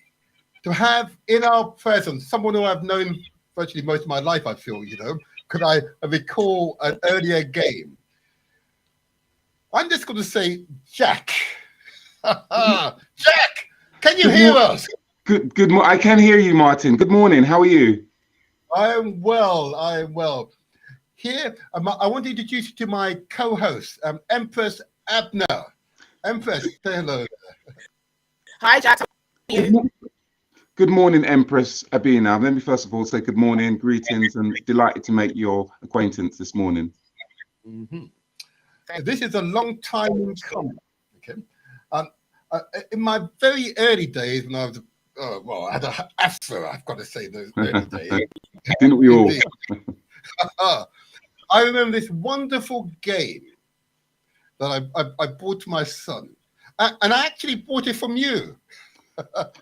to have in our presence someone who I've known virtually most of my life, I feel, because I recall an earlier game. I'm just going to say Jack. Jack, can you hear us? Good. I can hear you, Martin. Good morning. How are you? I am well. Here, I want to introduce you to my co-host, Empress Abner. Empress, say hello. Hi, Jack. How are you? Good morning, Empress Abina. Let me first of all say good morning, greetings, and delighted to make your acquaintance this morning. Mm-hmm. This is a long time coming. Okay, in my very early days, when I was, I had a afro, I've got to say, those early days. Didn't we all? I remember this wonderful game that I bought to my son, and I actually bought it from you.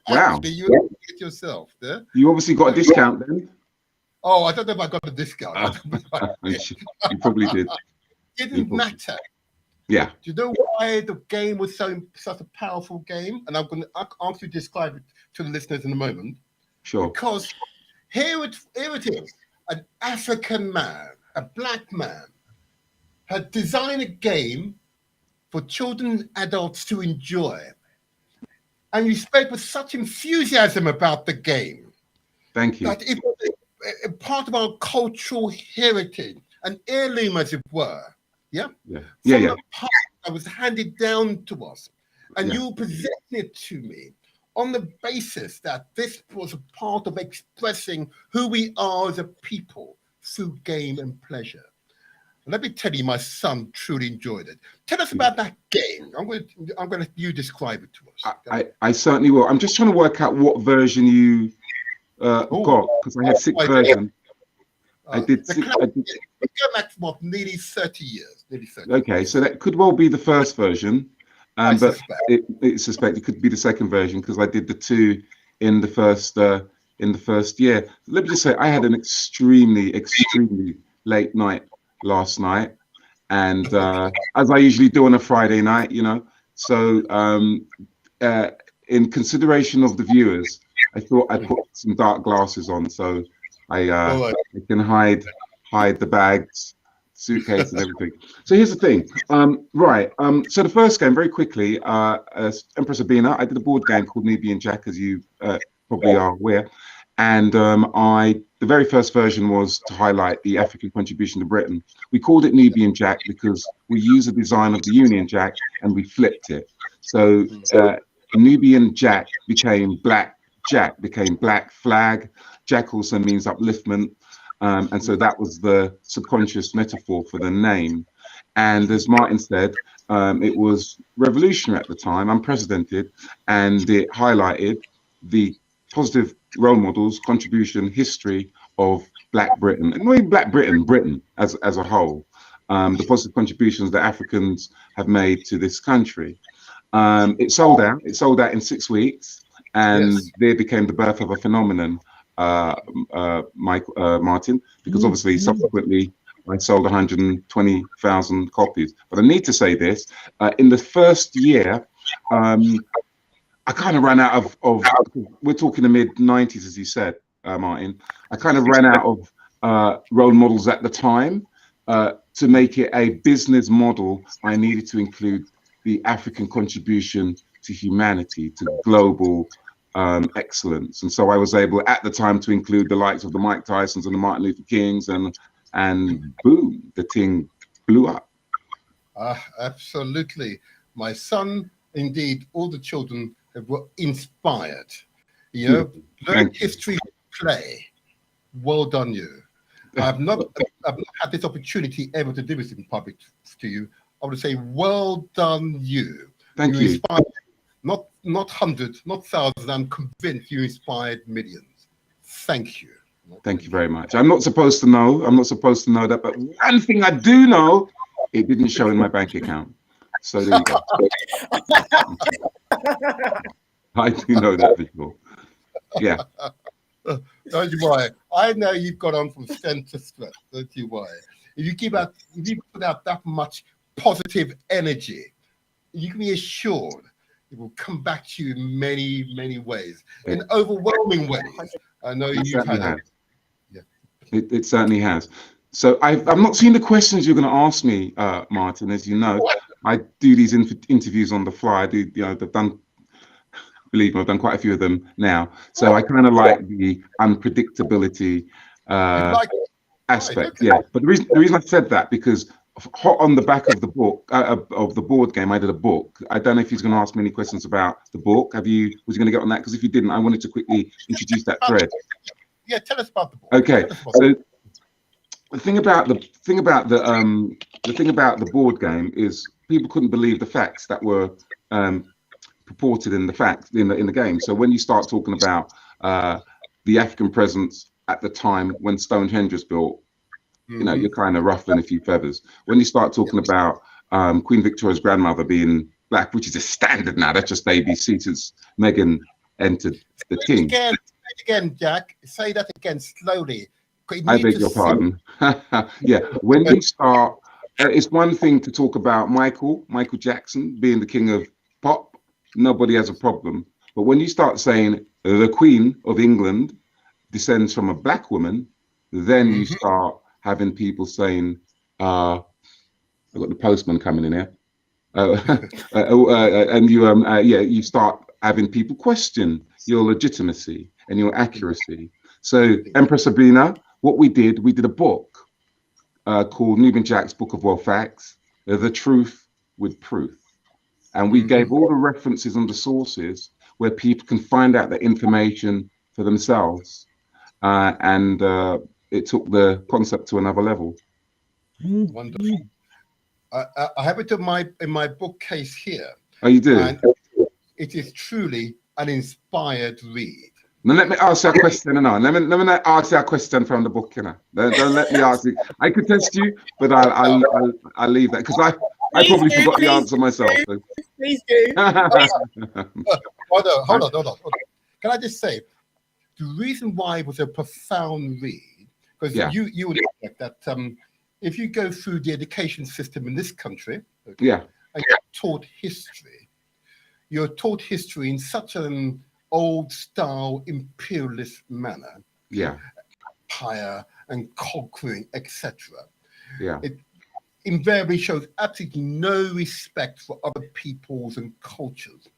Wow! Actually, you bought it yourself, yeah? You obviously got a discount then. Oh, I don't know if I got a discount. You probably did. It didn't matter. Yeah. Do you know why the game was such a powerful game? And I'm going to ask you to describe it to the listeners in a moment. Sure. Because here it is, an African man, a black man, had designed a game for children and adults to enjoy. and you spoke with such enthusiasm about the game. Thank you. That it was a part of our cultural heritage, an heirloom, as it were. Yeah. From the past that was handed down to us, and you presented it to me on the basis that this was a part of expressing who we are as a people through game and pleasure. Let me tell you, my son truly enjoyed it. Tell us about that game. I'm going to let you describe it to us. I certainly will. I'm just trying to work out what version you got, because I had 6 versions. I did. We go back for nearly 30 years. Okay, so that could well be the first version, but I suspect it could be the second version because I did the 2 in the first year. Let me just say, I had an extremely late night last night, and as I usually do on a Friday night, you know. So in consideration of the viewers, I thought I'd put some dark glasses on so I can hide the bags, suitcase, and everything. So here's the thing, so the first game, very quickly, Empress Abina, I did a board game called Nubian Jack, as you probably are aware, and the very first version was to highlight the African contribution to Britain. We called it Nubian Jack because we used the design of the Union Jack and we flipped it. So Nubian Jack became Black Jack, became Black Flag. Jack also means upliftment. And so that was the subconscious metaphor for the name. And as Martin said, it was revolutionary at the time, unprecedented, and it highlighted the positive role models, contribution, history of Black Britain, and not even Black Britain, Britain as a whole, the positive contributions that Africans have made to this country. It sold out in 6 weeks, and there became the birth of a phenomenon, Martin, because obviously subsequently I sold 120,000 copies. But I need to say this, in the first year, I kind of ran out of we're talking the mid-90s, as you said, Martin. I kind of ran out of role models at the time. To make it a business model, I needed to include the African contribution to humanity, to global excellence. And so I was able at the time to include the likes of the Mike Tysons and the Martin Luther Kings, and boom, the thing blew up. Absolutely. My son, indeed, all the children were inspired. You know, learn history play. Well done, you. I've not had this opportunity ever to do this in public to you. I would say, well done, you. Thank you. Inspired, not hundreds, not thousands. I'm convinced you inspired millions. Thank you. Thank you very much. I'm not supposed to know that, but one thing I do know, it didn't show in my bank account. So there you go. I do know that for sure. Yeah. Don't you worry. I know you've got on from strength to strength. Don't you worry. If you put out that much positive energy, you can be assured it will come back to you in many, many ways, in overwhelming ways. I know you've had it. Yeah. It certainly has. So I've not seen the questions you're going to ask me, Martin. As you know, I do these interviews on the fly. Believe me, I've done quite a few of them now. So I kind of like the unpredictability aspect. Yeah, but the reason I said that, because hot on the back of the book, of the board game, I did a book. I don't know if he's going to ask me any questions about the book. Was you going to get on that? Because if you didn't, I wanted to quickly introduce that thread. Yeah, tell us about the book. Okay, so the thing about the board game is people couldn't believe the facts that were purported in the game. So when you start talking about the African presence at the time when Stonehenge was built, you know, you're kind of ruffling a few feathers. When you start talking about Queen Victoria's grandmother being Black, which is a standard now, that's just ABC since Meghan entered the team. Again, Jack, say that again slowly. I beg your pardon. Yeah, when you start, it's one thing to talk about Michael Jackson being the king of pop. Nobody has a problem. But when you start saying the Queen of England descends from a Black woman, then you start having people saying, I've got the postman coming in here. And you start having people question your legitimacy and your accuracy. So Empress Sabrina, what we did a book called Nubian Jack's Book of World Facts, The Truth with Proof. And we gave all the references and the sources where people can find out the information for themselves. And it took the concept to another level. Wonderful. I have it in my bookcase here. Oh, you do? And it is truly an inspired read. Now let me ask you a question now. Let me ask you a question from the book, you know. Don't let me ask you. I could test you, but I'll leave that because I probably forgot the answer myself. So. Please do. Hold on. Can I just say, the reason why it was a profound read, because you would expect that if you go through the education system in this country, and you're taught history in such an old-style imperialist manner, empire and conquering, etc. It invariably shows absolutely no respect for other peoples and cultures,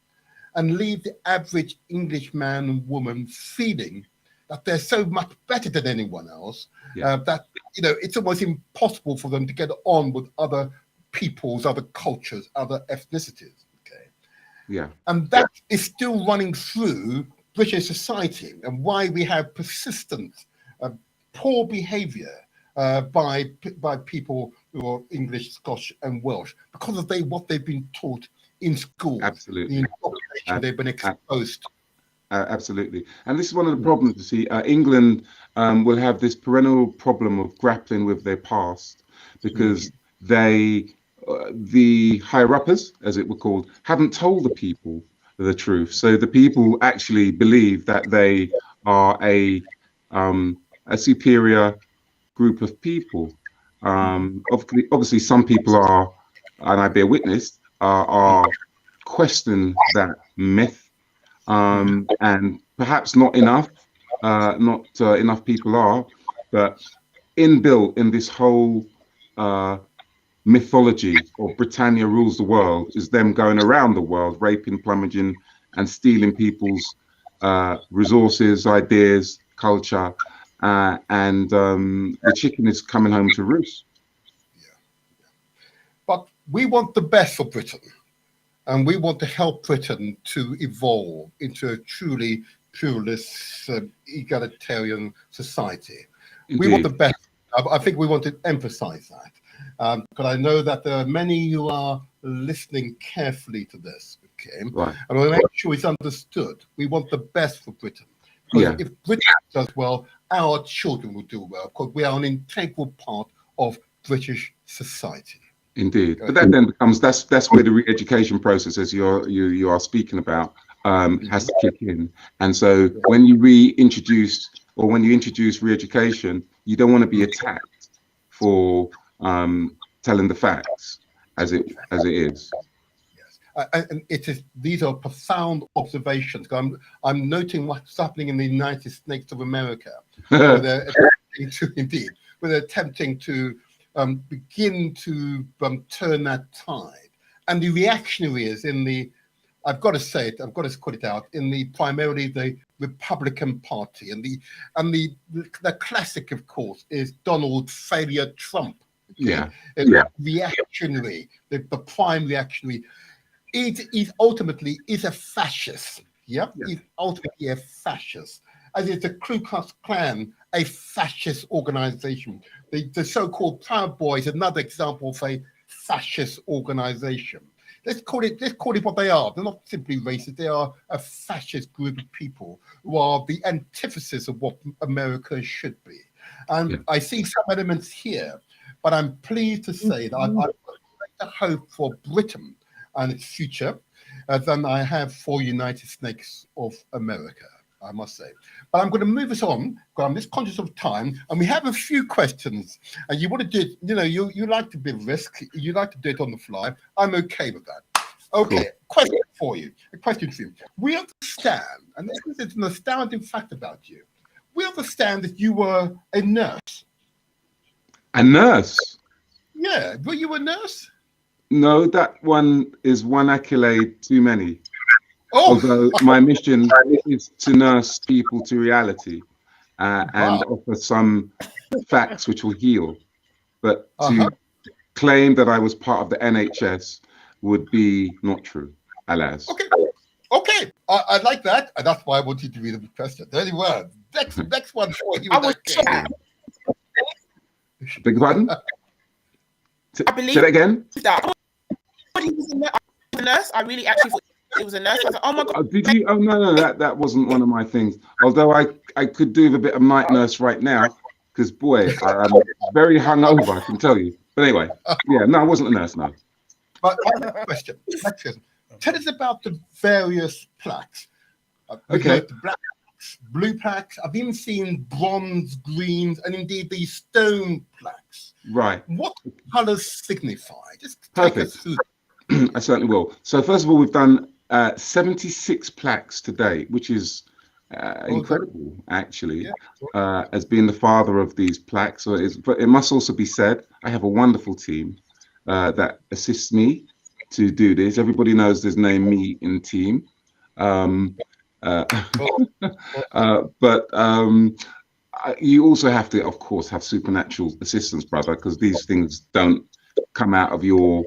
and leave the average English man and woman feeling that they're so much better than anyone else that it's almost impossible for them to get on with other peoples, other cultures, other ethnicities. And that is still running through British society, and why we have persistent poor behaviour by people who are English, Scotch, and Welsh because of what they've been taught in school. Absolutely. The indoctrination they've been exposed to. Absolutely. And this is one of the problems, you see. England will have this perennial problem of grappling with their past because the higher-uppers, as it were called, haven't told the people the truth. So the people actually believe that they are a superior group of people. Obviously, some people are, and I bear witness, are questioning that myth. And perhaps not enough, enough people are, but inbuilt in this whole mythology of Britannia rules the world is them going around the world, raping, plumaging, and stealing people's resources, ideas, culture, and the chicken is coming home to roost. But we want the best for Britain. And we want to help Britain to evolve into a truly pluralist, egalitarian society. Indeed. We want the best. I think we want to emphasize that. Because I know that there are many who are listening carefully to this. Right. And we'll make sure it's understood. We want the best for Britain. Because if Britain does well, our children will do well. Because we are an integral part of British society. Indeed, but that then becomes that's where the re-education process, as you are speaking about, has to kick in. And so when you introduce re-education, you don't want to be attacked for telling the facts as it is. Yes, and these are profound observations. I'm noting what's happening in the United States of America, where they're attempting to begin to turn that tide, and the reactionaries I've got to say it, I've got to put it out, primarily the Republican Party, and the classic, of course, is Donald Failure Trump. Reactionary, the prime reactionary. He's ultimately a fascist. He's ultimately a fascist. As is the Ku Klux Klan, a fascist organization. The so-called Proud Boys, another example of a fascist organization. Let's call it what they are. They're not simply racist. They are a fascist group of people who are the antithesis of what America should be. And I see some elements here, but I'm pleased to say that I've got greater hope for Britain and its future than I have for United States of America, I must say. But I'm going to move us on, because I'm just conscious of time, and we have a few questions. And you want to do it, you like to be risk, you like to do it on the fly. I'm okay with that. Okay, cool. A question for you. We understand, and this is an astounding fact about you. We understand that you were a nurse. A nurse? Yeah, were you a nurse? No, that one is one accolade too many. Although my mission is to nurse people to reality and offer some facts which will heal. But to claim that I was part of the NHS would be not true, alas. Okay, I like that, and that's why I wanted to read the question. There you were. Next one for you. Beg your pardon? I believe say that again. That he was a nurse. I really actually thought it was a nurse. I was like, oh my god. Did you? Oh no, that wasn't one of my things. Although I could do with a bit of night nurse right now, because boy, I'm very hungover, I can tell you. But anyway, yeah, no, I wasn't a nurse, no. But next question. Tell us about the various plaques. Okay. The black plaques, blue plaques. I've even seen bronze, greens, and indeed these stone plaques. Right. What colours signify? Just perfect. Take us through. I certainly will. So first of all, we've done 76 plaques to date, which is incredible, actually, as being the father of these plaques. But it must also be said, I have a wonderful team that assists me to do this. Everybody knows there's no me in team. You also have to, of course, have supernatural assistance, brother, because these things don't come out of your...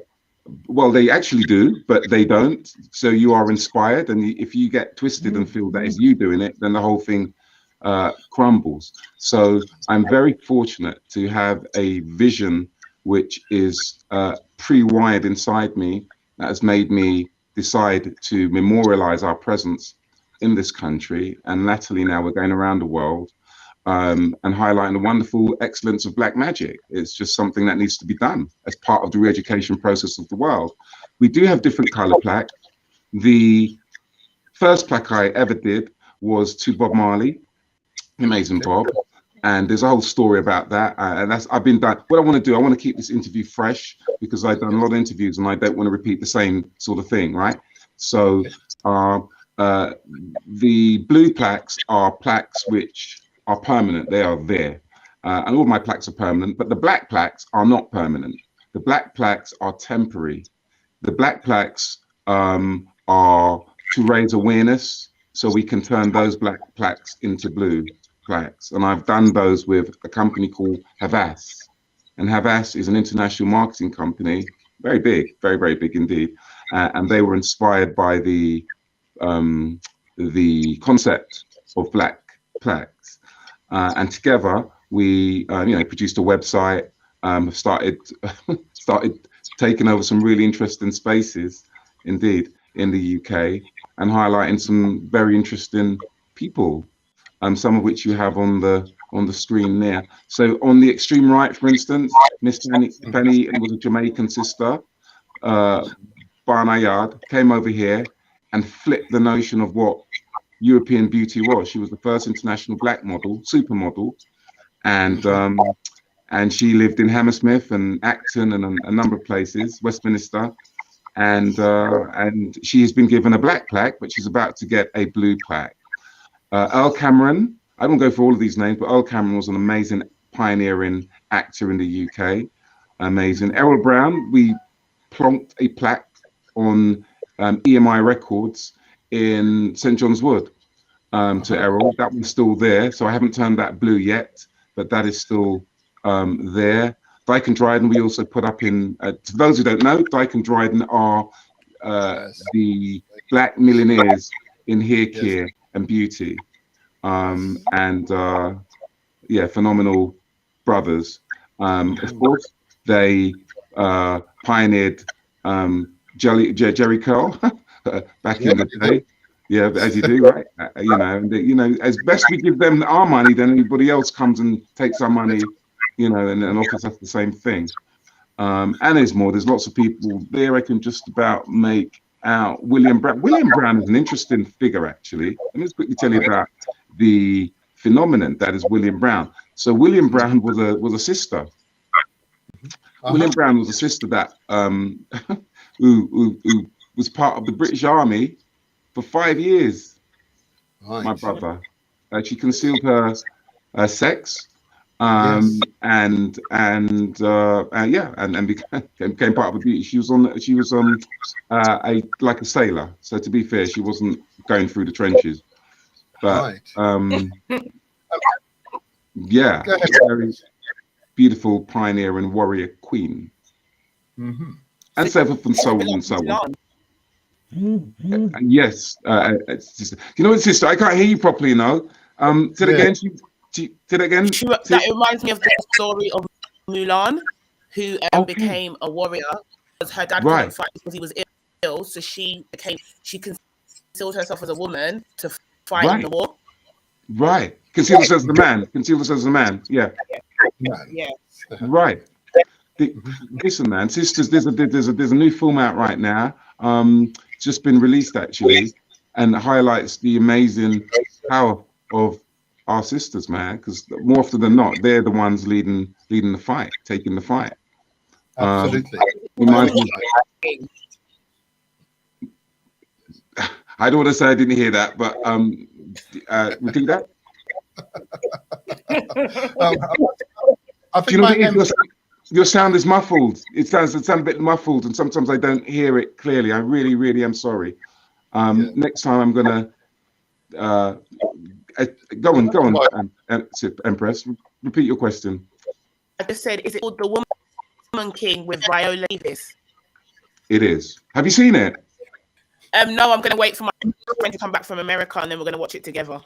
Well, they actually do, but they don't. So you are inspired, and if you get twisted and feel that it's you doing it, then the whole thing crumbles. So I'm very fortunate to have a vision which is pre-wired inside me that has made me decide to memorialize our presence in this country. And latterly now we're going around the world and highlighting the wonderful excellence of black magic. It's just something that needs to be done as part of the re-education process of the world. We do have different color plaques. The first plaque I ever did was to Bob Marley, amazing Bob. And there's a whole story about that. And I've been done. What I want to do, I want to keep this interview fresh because I've done a lot of interviews and I don't want to repeat the same sort of thing, right? So the blue plaques are plaques which are permanent. They are there. And all my plaques are permanent, but the black plaques are not permanent. The black plaques are temporary. The black plaques are to raise awareness so we can turn those black plaques into blue plaques. And I've done those with a company called Havas. And Havas is an international marketing company, very big, very, very big indeed. And they were inspired by the concept of black plaques. And together we, produced a website, started taking over some really interesting spaces, indeed, in the UK, and highlighting some very interesting people, some of which you have on the screen there. So on the extreme right, for instance, Miss Penny was a Jamaican sister, Barnayard, came over here and flipped the notion of what European beauty was. She was the first international black model, supermodel, and she lived in Hammersmith and Acton and a number of places, Westminster, and she has been given a black plaque, but she's about to get a blue plaque. Earl Cameron, I won't go for all of these names, but Earl Cameron was an amazing pioneering actor in the UK, amazing. Errol Brown, we plonked a plaque on EMI Records in St. John's Wood to Errol. That one's still there, so I haven't turned that blue yet, but that is still there. Dyke and Dryden, we also put up in, to those who don't know, Dyke and Dryden are the black millionaires in hair care and beauty. Phenomenal brothers. Of course, they pioneered Jerry Curl back in the day. Yeah, as you do, right? As best we give them our money, then anybody else comes and takes our money, and offers us the same thing. And there's more. There's lots of people there. I can just about make out William Brown. William Brown is an interesting figure, actually. Let me just quickly tell you about the phenomenon that is William Brown. So William Brown was a sister. William Brown was a sister that who was part of the British Army for 5 years. Right. My brother. She concealed her sex became part of the beauty. She was on a sailor. So to be fair, she wasn't going through the trenches. But yeah, very beautiful pioneer and warrior queen. Mm-hmm. And so forth and so on and so on. Yes, sister. You know what, sister? I can't hear you properly now. Say it again. Say it again. That reminds me of the story of Mulan, who became a warrior because her dad couldn't fight because he was ill. So she concealed herself as a woman to fight in the war. Right. Concealed herself as the man. Concealed herself as the man. Yeah. Yeah. Right. Listen, man, sisters. There's a new film out right now. It's just been released actually, and highlights the amazing power of our sisters, man. Because more often than not, they're the ones leading the fight, taking the fight. Absolutely. Reminds me. I don't want to say I didn't hear that, but repeat that. Do you know your sound is muffled. It sounds a bit muffled, and sometimes I don't hear it clearly. I really, really am sorry. Next time I'm gonna go on, Empress. Repeat your question. I just said, is it called The Woman King with Viola Davis? It is. Have you seen it? No, I'm going to wait for my friend to come back from America, and then we're going to watch it together.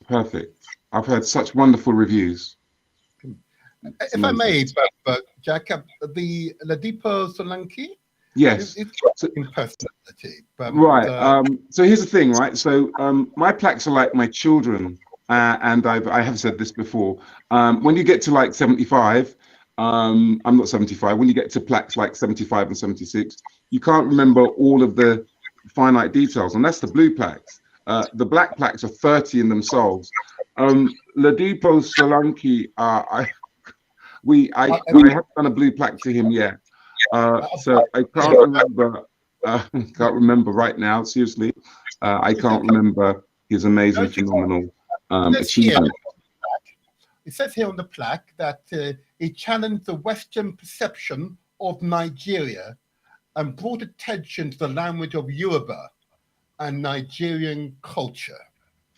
Perfect. I've heard such wonderful reviews. If I may, but Jack, the Ladipo Solanke. Yes. It's in personality. But, right. So here's the thing, right? So my plaques are like my children, and I have said this before. When you get to like 75, I'm not 75. When you get to plaques like 75 and 76, you can't remember all of the finite details, and that's the blue plaques. The black plaques are 30 in themselves. Ladipo Solanke, I haven't done a blue plaque to him yet. So I can't remember. Can't remember right now. Seriously, I can't remember his amazing, phenomenal achievement. It says here on the plaque that he challenged the Western perception of Nigeria and brought attention to the language of Yoruba and Nigerian culture.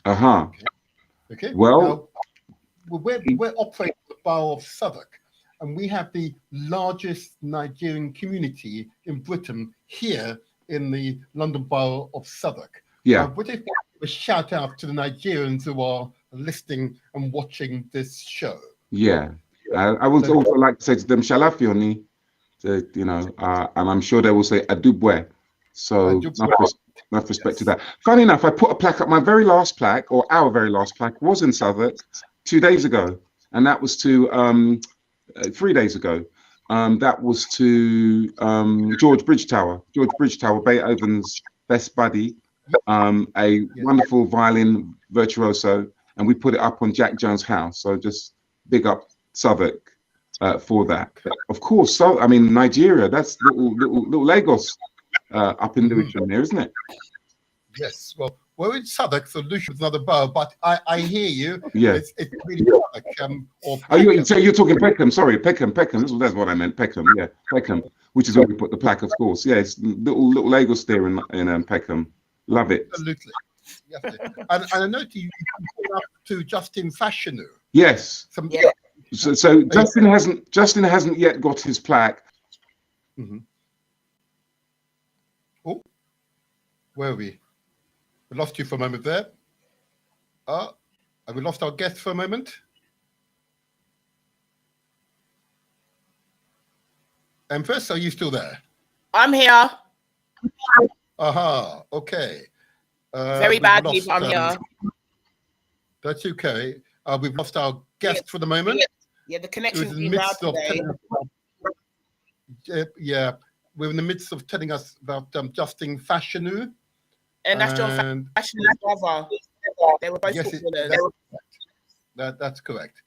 Okay. Well, now, we're operating the Borough of Southwark, and we have the largest Nigerian community in Britain here in the London Borough of Southwark. Yeah. Would it be a shout out to the Nigerians who are listening and watching this show? Yeah. I would also like to say to them, Shalafioni, and I'm sure they will say Adubwe. So enough respect to that. Funny enough, I put a plaque up. My very last plaque, or our very last plaque, was in Southwark 2 days ago, and that was to 3 days ago. That was to George Bridgetower. George Bridgetower, Beethoven's best buddy, a wonderful violin virtuoso, and we put it up on Jack Jones' house. So just big up Southwark for that. But of course, so I mean Nigeria. That's little Lagos up in Lewisham there, isn't it? Yes. Well, we're in Southwark, so Lewisham is another borough, but I hear you. Yeah. It's really Southwark. So you're talking Peckham? Sorry, Peckham. That's what I meant. Peckham. Yeah, Peckham, which is where we put the plaque, of course. Yeah, it's little Lagos there in Peckham. Love it. Absolutely. And I noticed you came up to Justin Fashanu. Yes. So Justin hasn't yet got his plaque. Mm-hmm. Oh, where are we? We lost you for a moment there. Have we lost our guest for a moment? Empress, are you still there? I'm here. Aha, okay. Very badly, but I'm here. That's okay. We've lost our guest for the moment. Yeah, the connection's been bad today. Yeah, we're in the midst of telling us about Justin Fashanu. And that's John Fashanu's brother. They were both footballers. That's correct.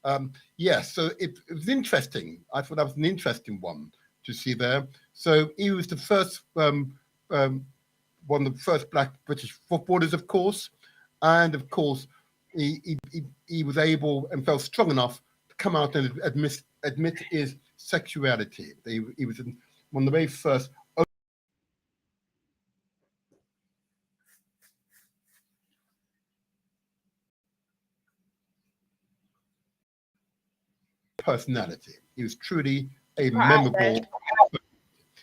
So it was interesting. I thought that was an interesting one to see there. So he was the first one of the first black British footballers, of course. And of course, he was able and felt strong enough to come out and admit his sexuality. He was one of the very first personality. He was truly a memorable.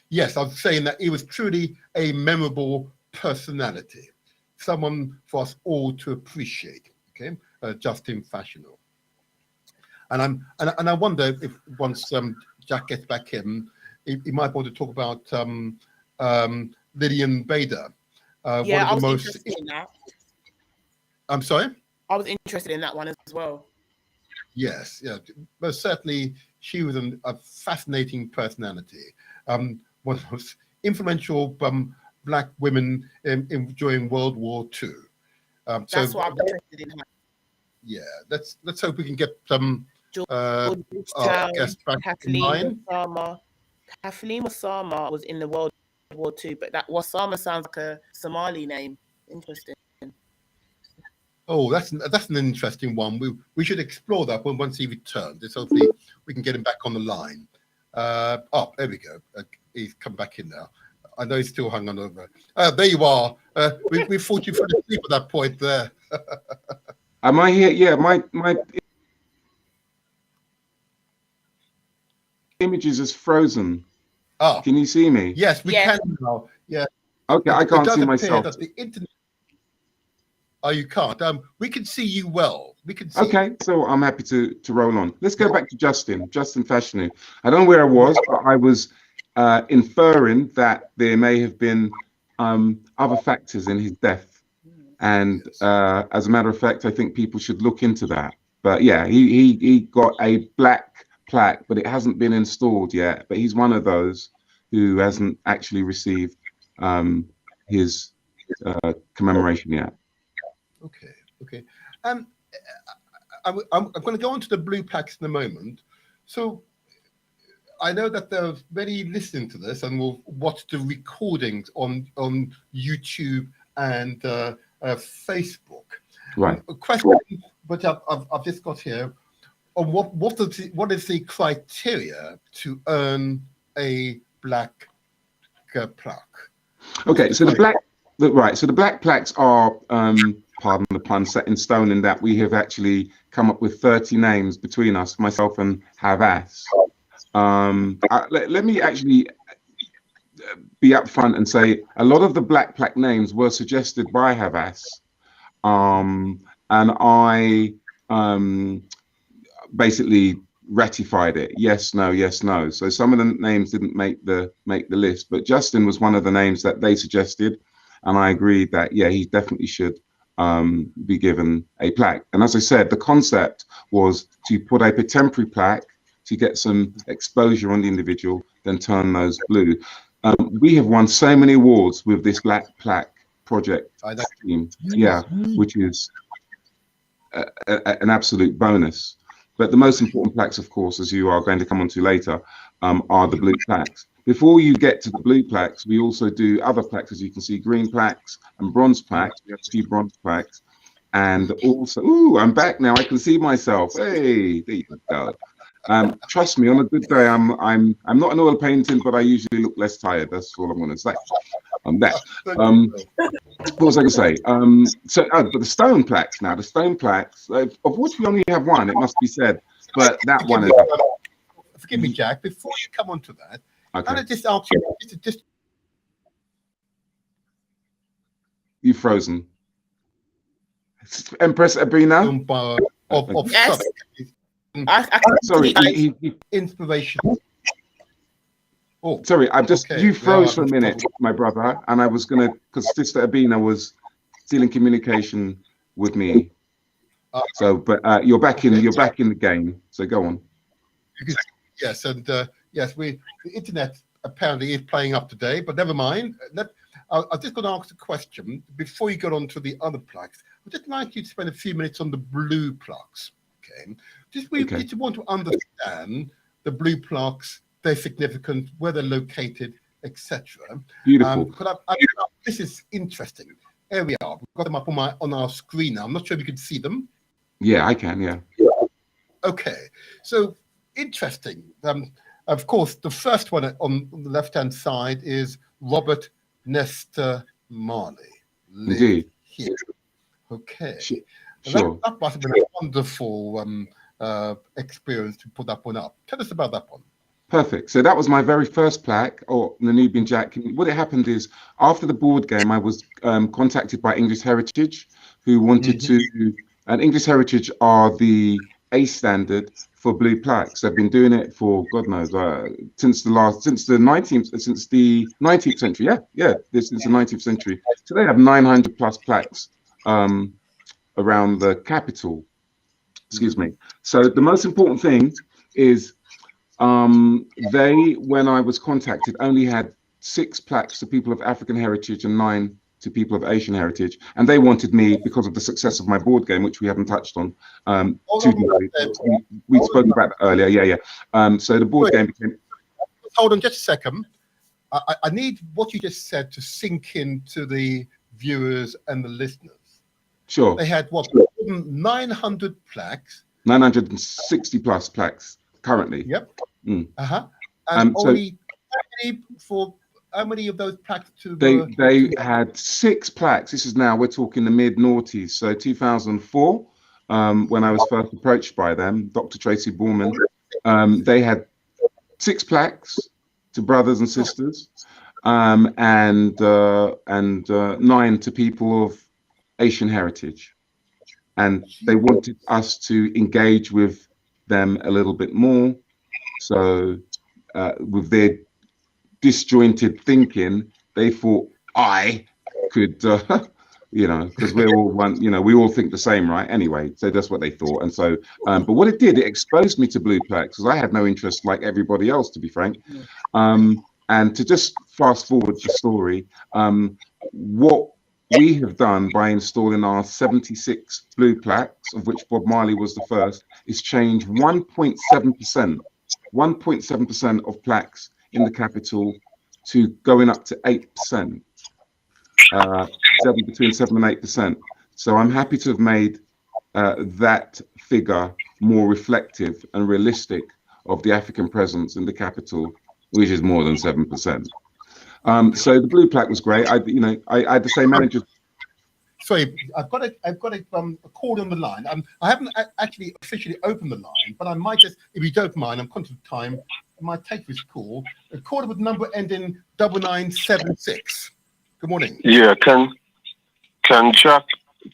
Yes, I was saying that he was truly a memorable personality, someone for us all to appreciate. Okay, Justin Fashionable. And I wonder if once Jack gets back in, he might want to talk about Lillian Bader. Yeah, I was interested in that. I'm sorry? I was interested in that one as well. Yes, yeah, most certainly she was a fascinating personality. One of the most influential Black women during World War II. That's why I'm interested in her. Yeah, let's hope we can get some guest back Kathleen Osama was in the World War II, but that Osama sounds like a Somali name. Interesting. Oh, that's an interesting one. We should explore that once he returns. So hopefully we can get him back on the line. Oh, there we go. He's come back in now. I know he's still hung on over. There you are. We thought you fell asleep at that point there. Am I here? Yeah, my images is frozen. Oh, can you see me? Yes, we can now. Yeah. Okay, I can't see myself. That the internet. Oh, you can't. We can see you well. We can see. Okay, so I'm happy to roll on. Let's go back to Justin Fashanu. I don't know where I was, but I was inferring that there may have been other factors in his death, and as a matter of fact, I think people should look into that. But yeah, he got a black plaque, but it hasn't been installed yet. But he's one of those who hasn't actually received his commemoration yet. Okay. I'm going to go on to the blue plaques in a moment. So I know that there's many listening to this and will watch the recordings on YouTube and Facebook. Right. A question, but I've just got here on what is the criteria to earn a black plaque? Okay, so the black plaques are, pardon the pun, set in stone in that we have actually come up with 30 names between us, myself and Havas. Let me actually be upfront and say a lot of the black plaque names were suggested by Havas, and I basically ratified it. Yes, no. So some of the names didn't make the list, but Justin was one of the names that they suggested, and I agreed that yeah, he definitely should be given a plaque. And as I said, the concept was to put up a temporary plaque to get some exposure on the individual, then turn those blue. We have won so many awards with this black plaque project team, yeah, which is an absolute bonus. But the most important plaques, of course, as you are going to come on to later, are the blue plaques. Before you get to the blue plaques, we also do other plaques, as you can see, green plaques and bronze plaques. We have a few bronze plaques. And also, ooh, I'm back now. I can see myself. Hey, there you go. Trust me, on a good day, I'm not an oil painting, but I usually look less tired. That's all I'm going to say. I'm that. What was I going to say? But the stone plaques now, the stone plaques, of which we only have one, it must be said, but that one is. Forgive me, Jack. Before you come on to that, okay. Can I just ask you, just you've frozen. Empress Abina. Yes. Sorry, inspiration. Oh, sorry, you froze for a minute, my brother, and I was gonna, because Sister Abina was still in communication with me. But you're back in the game. So go on. Yes, and yes, the internet apparently is playing up today, but never mind. I'm just going to ask a question before you get on to the other plaques. I'd just like you to spend a few minutes on the blue plaques. Okay, just want to understand the blue plaques, their significance, where they're located, etc. Beautiful. This is interesting. Here we are. We've got them up on our screen now. I'm not sure if you can see them. Yeah, I can. Yeah. Okay, so interesting. Of course, the first one on the left-hand side is Robert Nesta Marley. Indeed. Here. Okay. Sure. That must have been a wonderful experience to put that one up. Tell us about that one. Perfect. So that was my very first plaque, or the Nubian Jack. What had happened is, after the board game, I was contacted by English Heritage, who wanted to. And English Heritage are the A standard for blue plaques. They've been doing it for God knows since the 19th century. Since the 19th century. So they have 900 plus plaques around the capital. Excuse me. So the most important thing is. They, when I was contacted, only had 6 plaques to people of African heritage and 9 to people of Asian heritage, and they wanted me because of the success of my board game, which we haven't touched on. We spoke about that earlier. So the board game became. Hold on, just a second. I need what you just said to sink into the viewers and the listeners. Sure. They had what 900 plaques. 960 plus plaques. Currently. Yep. And only how many of those plaques they had 6 plaques. This is now, we're talking the mid noughties. So 2004, when I was first approached by them, Dr. Tracy Borman, they had 6 plaques to brothers and sisters, and 9 to people of Asian heritage. And they wanted us to engage with them a little bit more. So with their disjointed thinking, they thought I could, because we're all one, we all think the same, right? Anyway, so that's what they thought. And so, but what it did, it exposed me to blue plaques, because I had no interest like everybody else, to be frank. And to just fast forward the story, what we have done by installing our 76 blue plaques, of which Bob Marley was the first, is change 1.7% of plaques in the capital to going up to 8%, between 7 and 8%. So I'm happy to have made that figure more reflective and realistic of the African presence in the capital, which is more than 7%. So the blue plaque was great. I had the same manager. Sorry, I've got a call on the line. I haven't actually officially opened the line, but I might just, if you don't mind, I'm conscious of time, I might take this call. A caller with number ending 9976. Good morning. Yeah, can Jack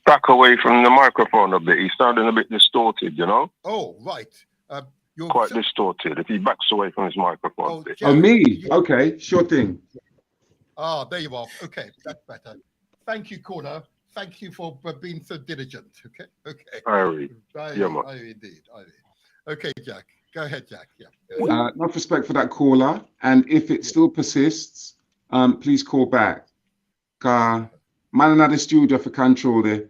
back away from the microphone a bit? He's sounding a bit distorted, Oh, right. You're quite distorted. If he backs away from his microphone a bit. Oh, me? Okay, sure thing. There you are. Okay, that's better. Thank you, caller. Thank you for being so diligent. Okay. Indeed. Okay, Jack. Go ahead, Jack. Yeah. Enough respect for that caller, and if it still persists, please call back. Man in the studio for control the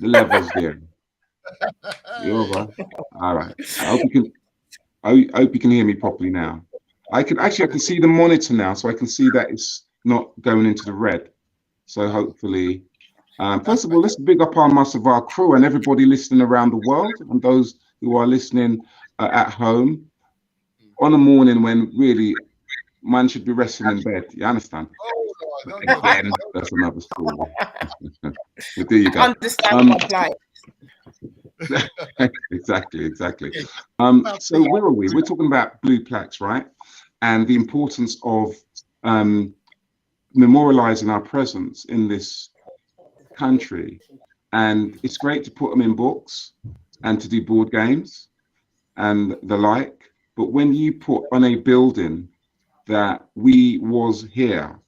levels there. You over? All right. I hope you can hear me properly now. I can see the monitor now, so I can see that it's not going into the red. So hopefully, first of all, let's big up our most of our crew and everybody listening around the world, and those who are listening at home on a morning when really man should be resting in bed. You understand? Again, that's another story. But there you go. Understand my plight. Exactly. So where are we? We're talking about blue plaques, right? And the importance of memorializing our presence in this country. And it's great to put them in books and to do board games and the like. But when you put on a building that we was here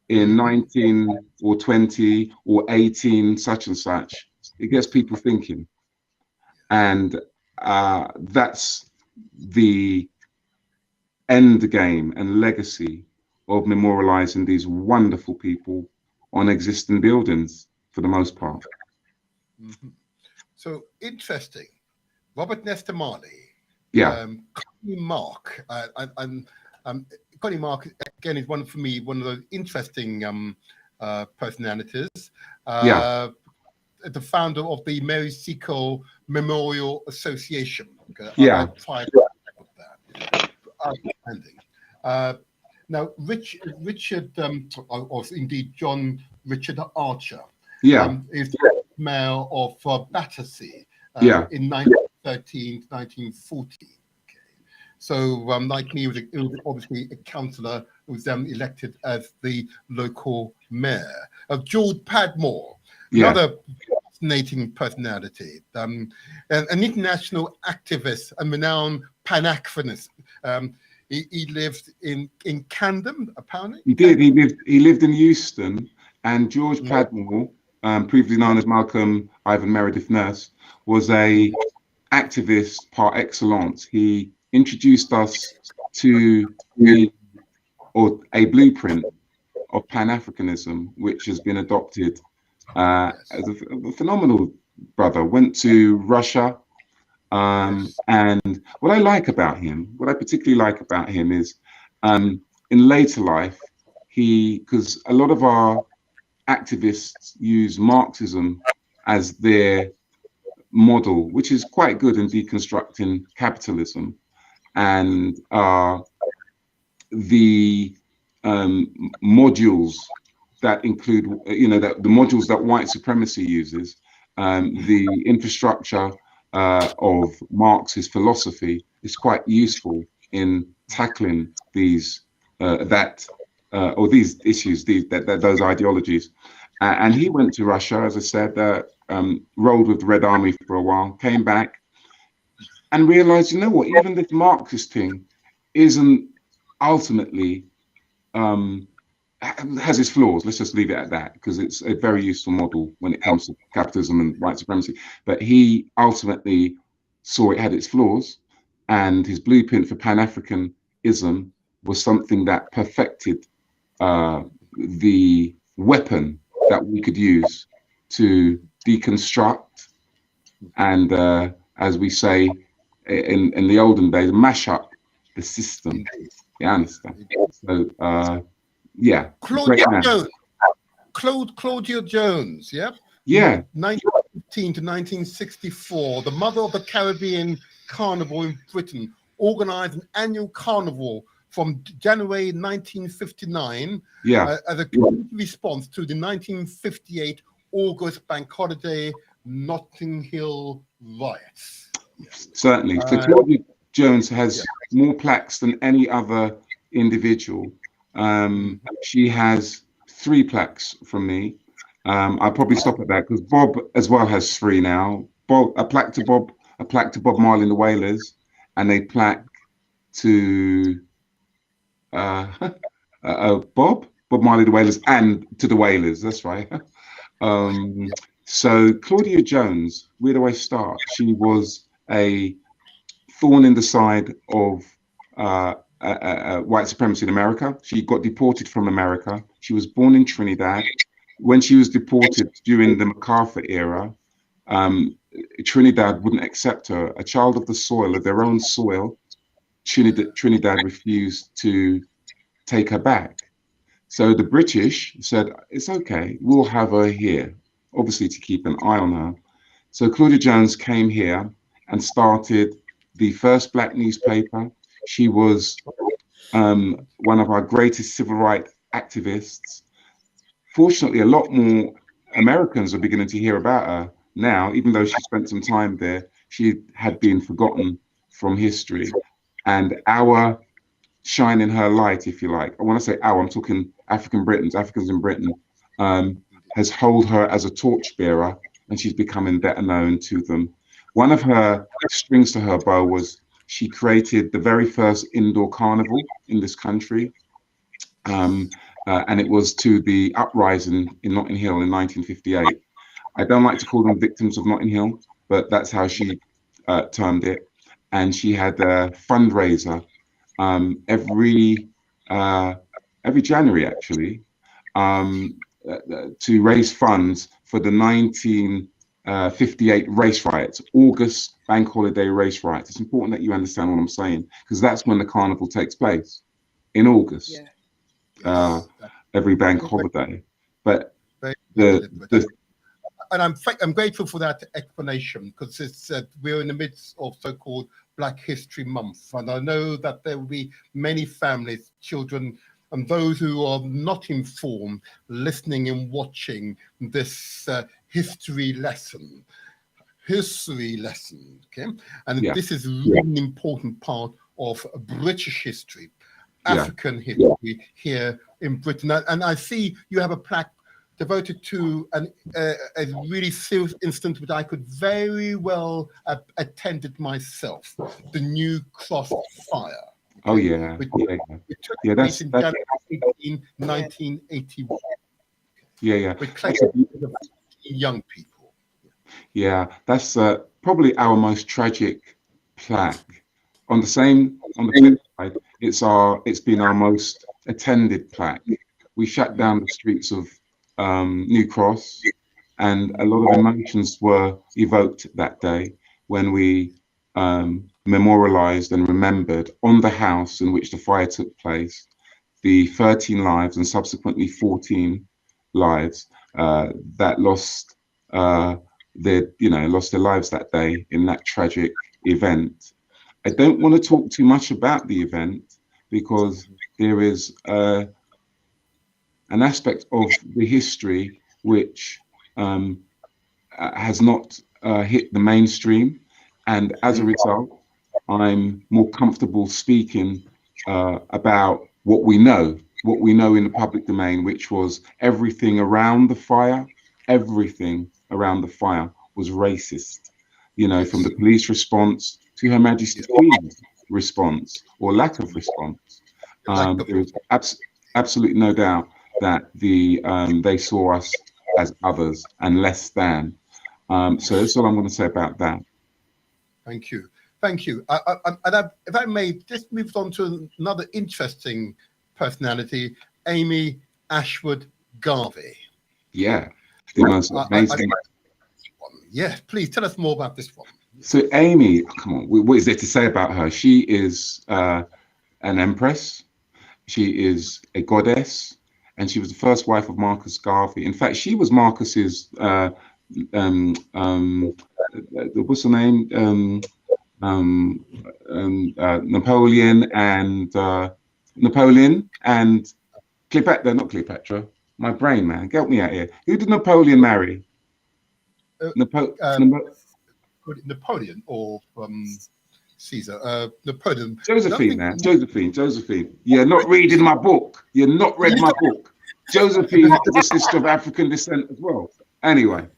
in 19 or 20 or 18 such and such, it gets people thinking. And that's the end game and legacy of memorializing these wonderful people on existing buildings for the most part. So interesting. Robert Nesta Marley. Yeah. Connie Mark. Connie Mark, again, is one of those interesting personalities. the founder of the Mary Seacole Memorial Association. Okay? Yeah. I tried with that. Outstanding. Now, Richard, or indeed John Richard Archer, is the mayor of Battersea in 1913 to 1914. So, like me, he was obviously a councillor who was then elected as the local mayor. George Padmore, another fascinating personality, an international activist and renowned Pan-Africanist. He lived in Camden, apparently. He did. He lived in Euston, and George Padmore, previously known as Malcolm Ivan Meredith Nurse, was a activist par excellence. He introduced us to a blueprint of Pan-Africanism, which has been adopted as a phenomenal brother. Went to Russia, and what I particularly like about him is in later life, because a lot of our activists use Marxism as their model, which is quite good in deconstructing capitalism. And the modules that include, the modules that white supremacy uses, the infrastructure of Marxist philosophy is quite useful in tackling these these issues, those ideologies. And he went to Russia, as I said, rolled with the Red Army for a while, came back, and realized, even this Marxist thing isn't ultimately, has its flaws. Let's just leave it at that, because it's a very useful model when it comes to capitalism and white supremacy. But he ultimately saw it had its flaws, and his blueprint for Pan-Africanism was something that perfected the weapon that we could use to deconstruct and, as we say, in the olden days, mash up the system. You understand? So, Claudia Jones, yeah? Yeah. 1915 to 1964, the mother of the Caribbean Carnival in Britain, organized an annual carnival from January 1959 as a response to the 1958 August bank holiday Notting Hill riots. Certainly. So Claudia Jones has more plaques than any other individual. She has 3 plaques from me. I'll probably stop at that because Bob as well has 3 now. A plaque to Bob Marley and the Wailers, and a plaque to Bob Marley the Wailers and to the Wailers. That's right. So Claudia Jones, where do I start? She was a thorn in the side of white supremacy in America. She got deported from America. She was born in Trinidad. When she was deported during the MacArthur era, Trinidad wouldn't accept her. A child of the soil, of their own soil, Trinidad refused to take her back. So the British said, it's okay, we'll have her here, obviously to keep an eye on her. So Claudia Jones came here and started the first black newspaper. She was one of our greatest civil rights activists. Fortunately, a lot more Americans are beginning to hear about her now, even though she spent some time there. She had been forgotten from history. And our shine in her light, if you like, when I say our, I'm talking Africans in Britain, has held her as a torchbearer, and she's becoming better known to them. One of her strings to her bow was she created the very first indoor carnival in this country. And it was to the uprising in Notting Hill in 1958. I don't like to call them victims of Notting Hill, but that's how she termed it. And she had a fundraiser every January, actually, to raise funds for the 1958 race riots, August bank holiday race riots. It's important that you understand what I'm saying, because that's when the carnival takes place, in August. Yeah. Every bank holiday. But and I'm grateful for that explanation, because it's we're in the midst of so-called Black History Month, and I know that there will be many families, children, and those who are not informed listening and watching this history lesson. Okay, and this is really an important part of British history, African history here in Britain. And I see you have a plaque devoted to a really serious incident which I could very well have attended myself, the New Cross fire. Oh yeah, which took yeah. place in January 1981. Yeah. With young people. Yeah, that's probably our most tragic plaque. On the flip side, it's been our most attended plaque. We shut down the streets of New Cross, and a lot of emotions were evoked that day when we memorialized and remembered on the house in which the fire took place the 13 lives and subsequently 14 lives that lost lost their lives that day in that tragic event. I don't want to talk too much about the event because there is an aspect of the history which has not hit the mainstream, and as a result, I'm more comfortable speaking about what we know in the public domain, which was everything around the fire. Everything around the fire was racist, from the police response to Her Majesty's Queen's response or lack of response. There is absolutely no doubt that they saw us as others and less than. So that's all I'm going to say about that. Thank you. If I may, just move on to another interesting personality, Amy Ashwood Garvey. Yeah. The most amazing. Yes, please tell us more about this one. So Amy, come on, what is there to say about her? She is an empress. She is a goddess, and she was the first wife of Marcus Garvey. In fact, she was Marcus's what's her name? Napoleon and Cleopatra, not Cleopatra. My brain, man, help me out here. Who did Napoleon marry? Napoleon or Caesar? Napoleon. Josephine, man. Josephine. You're not reading my book. You're not read my book. Josephine is a sister of African descent as well. Anyway,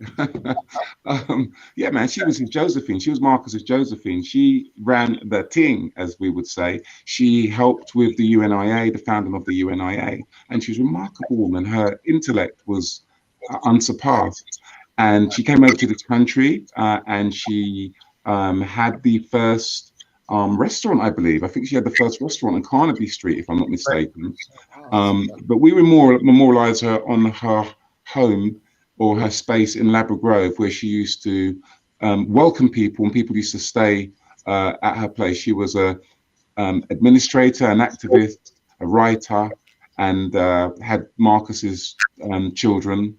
yeah, man, she was his Josephine. She was Marcus's Josephine. She ran the ting, as we would say. She helped with the UNIA, the founding of the UNIA, and she was a remarkable woman. Her intellect was unsurpassed. And she came over to this country and she had the first restaurant, I believe. I think she had the first restaurant on Carnaby Street, if I'm not mistaken. But we memorialize her on her home or her space in Ladbroke Grove, where she used to welcome people, and people used to stay at her place. She was a administrator, an activist, a writer, and had Marcus's children.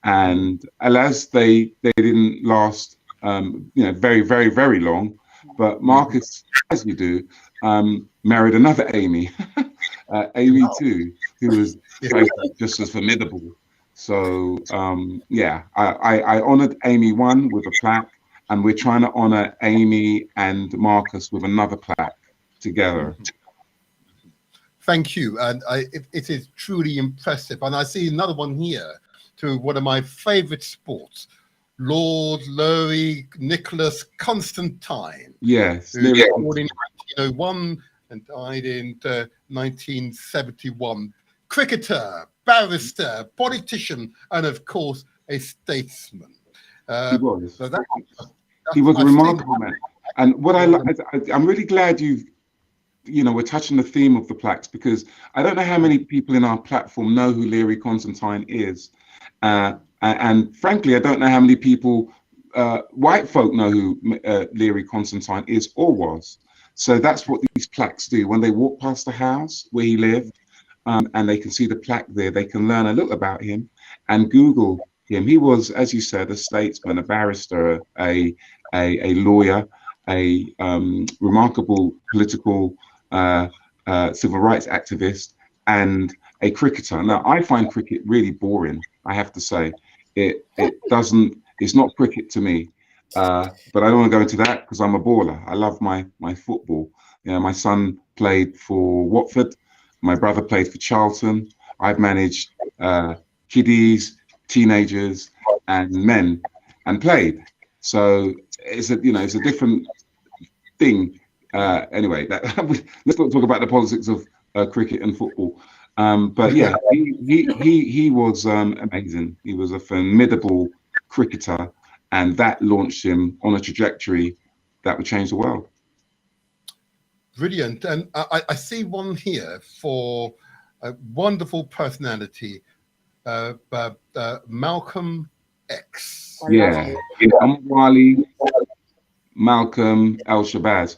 And alas, they didn't last, very, very, very long. But Marcus, as you do, married another Amy, Amy too, who was just as formidable. So yeah, I honored Amy 1 with a plaque, and we're trying to honor Amy and Marcus with another plaque together. Thank you, and it is truly impressive. And I see another one here to one of my favorite sports, Lord Laurie Nicholas Constantine. Yes. Who was born in 1901 and died in 1971. Cricketer, barrister, politician, and of course, a statesman. He was. So he was a remarkable man. And what I'm really glad we're touching the theme of the plaques, because I don't know how many people in our platform know who Leary Constantine is. And frankly, I don't know how many people, white folk, know who Leary Constantine is or was. So that's what these plaques do. When they walk past the house where he lived, and they can see the plaque there, they can learn a little about him and Google him. He was, as you said, a statesman, a barrister, a lawyer, a remarkable political civil rights activist, and a cricketer. Now, I find cricket really boring, I have to say. It's not cricket to me. But I don't want to go into that because I'm a baller. I love my football. You know, my son played for Watford. My brother played for Charlton. I've managed kiddies, teenagers, and men, and played. So it's a different thing. Anyway, let's not talk about the politics of cricket and football. But yeah, he was amazing. He was a formidable cricketer, and that launched him on a trajectory that would change the world. Brilliant. And I see one here for a wonderful personality, Malcolm X. Yeah, Wali, Malcolm El Shabazz.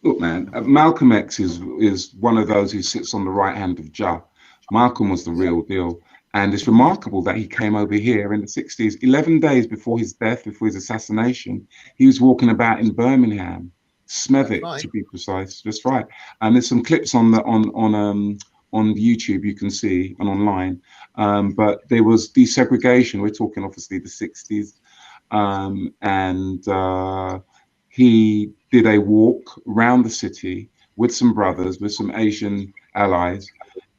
Look, man, Malcolm X is one of those who sits on the right hand of Jah. Malcolm was the real deal. And it's remarkable that he came over here in the 60s, 11 days before his death, before his assassination. He was walking about in Birmingham, Smethwick, right, to be precise. That's right. And there's some clips on YouTube you can see and online. But there was desegregation. We're talking obviously the 60s. And he did a walk around the city with some brothers, with some Asian allies.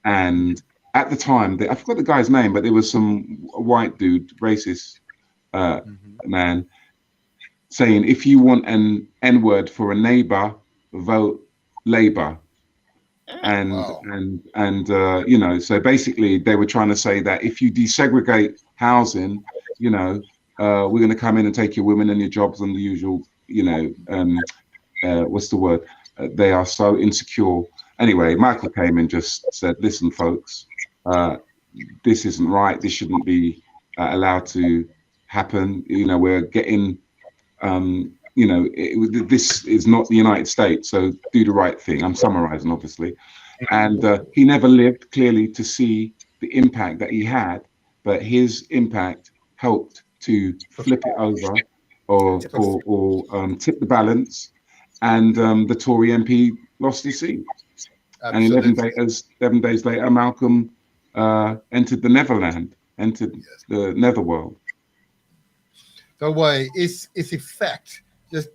And at the time, I forgot the guy's name, but there was some white dude, racist man, saying, if you want an N-word for a neighbor, vote Labour. And wow. You know, so basically they were trying to say that if you desegregate housing, you know, we're going to come in and take your women and your jobs and the usual, you know, what's the word? They are so insecure. Anyway, Michael came and just said, listen, folks, this isn't right. This shouldn't be allowed to happen. You know, we're getting, you know, this is not the United States, so do the right thing. I'm summarizing, obviously. And he never lived clearly to see the impact that he had, but his impact helped to flip it over or tip the balance. And the Tory MP lost his seat. Absolutely. And 11 days later, Malcolm entered the Netherland, entered the netherworld. The way its effect,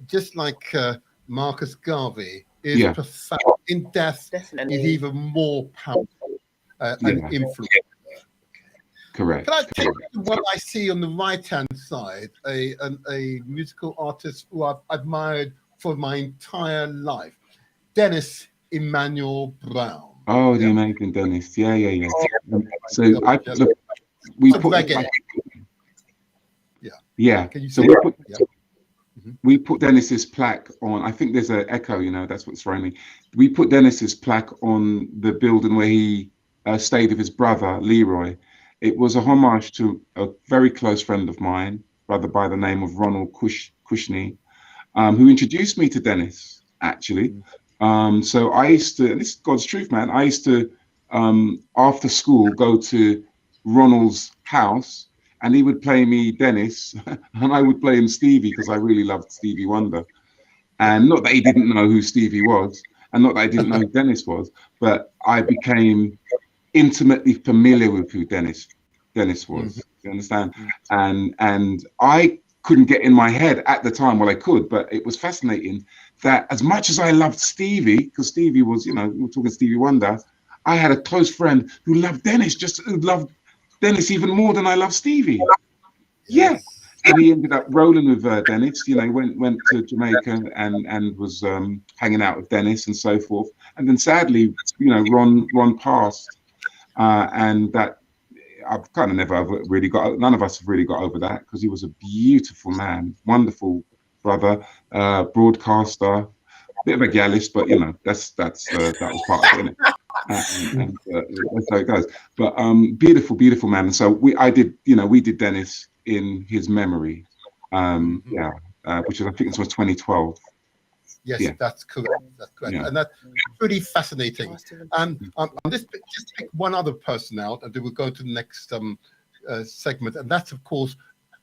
just like Marcus Garvey, is profound. In death, definitely, is even more powerful and influential. Correct. Can I take what I see on the right-hand side, a musical artist who I've admired for my entire life, Dennis Emmanuel Brown. Oh, the American Dennis. Yeah. So we put reggae. Yeah. So we put Dennis's plaque on. I think there's an echo. You know, that's what's throwing me. We put Dennis's plaque on the building where he stayed with his brother Leroy. It was a homage to a very close friend of mine, brother by the name of Ronald Kushney, who introduced me to Dennis, actually. So I used to, and this is God's truth, man, I used to, after school, go to Ronald's house, and he would play me Dennis, and I would play him Stevie, because I really loved Stevie Wonder. And not that he didn't know who Stevie was, and not that I didn't know who Dennis was, but I became intimately familiar with who Dennis was. You understand? And I couldn't get in my head at the time, well, I could, but it was fascinating that as much as I loved Stevie, because Stevie was, you know, we were talking Stevie Wonder, I had a close friend who loved Dennis, who loved Dennis even more than I loved Stevie. Yeah. And he ended up rolling with Dennis, you know, went to Jamaica and was hanging out with Dennis and so forth. And then sadly, you know, Ron passed. And that I've kind of never really none of us have really got over that, because he was a beautiful man, wonderful brother, broadcaster, bit of a gallist, but you know, that was part of it, and that's how it goes. But beautiful man. And so we did Dennis in his memory, which is, I think this was 2012. Yes, that's correct. That's correct, and that's pretty fascinating. And just pick one other person out, and then we'll go to the next segment, and that's of course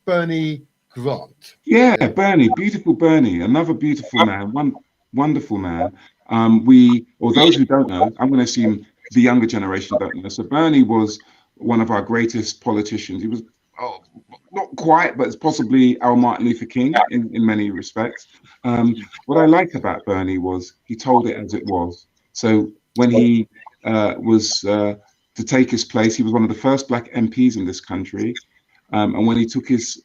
Bernie Grant. Yeah, Bernie, beautiful Bernie, another beautiful man, one wonderful man. Or those who don't know, I'm going to assume the younger generation don't know. So Bernie was one of our greatest politicians. He was not quite, but it's possibly our Martin Luther King in many respects. What I like about Bernie was he told it as it was. So when he was to take his place, he was one of the first black MPs in this country. And when he took his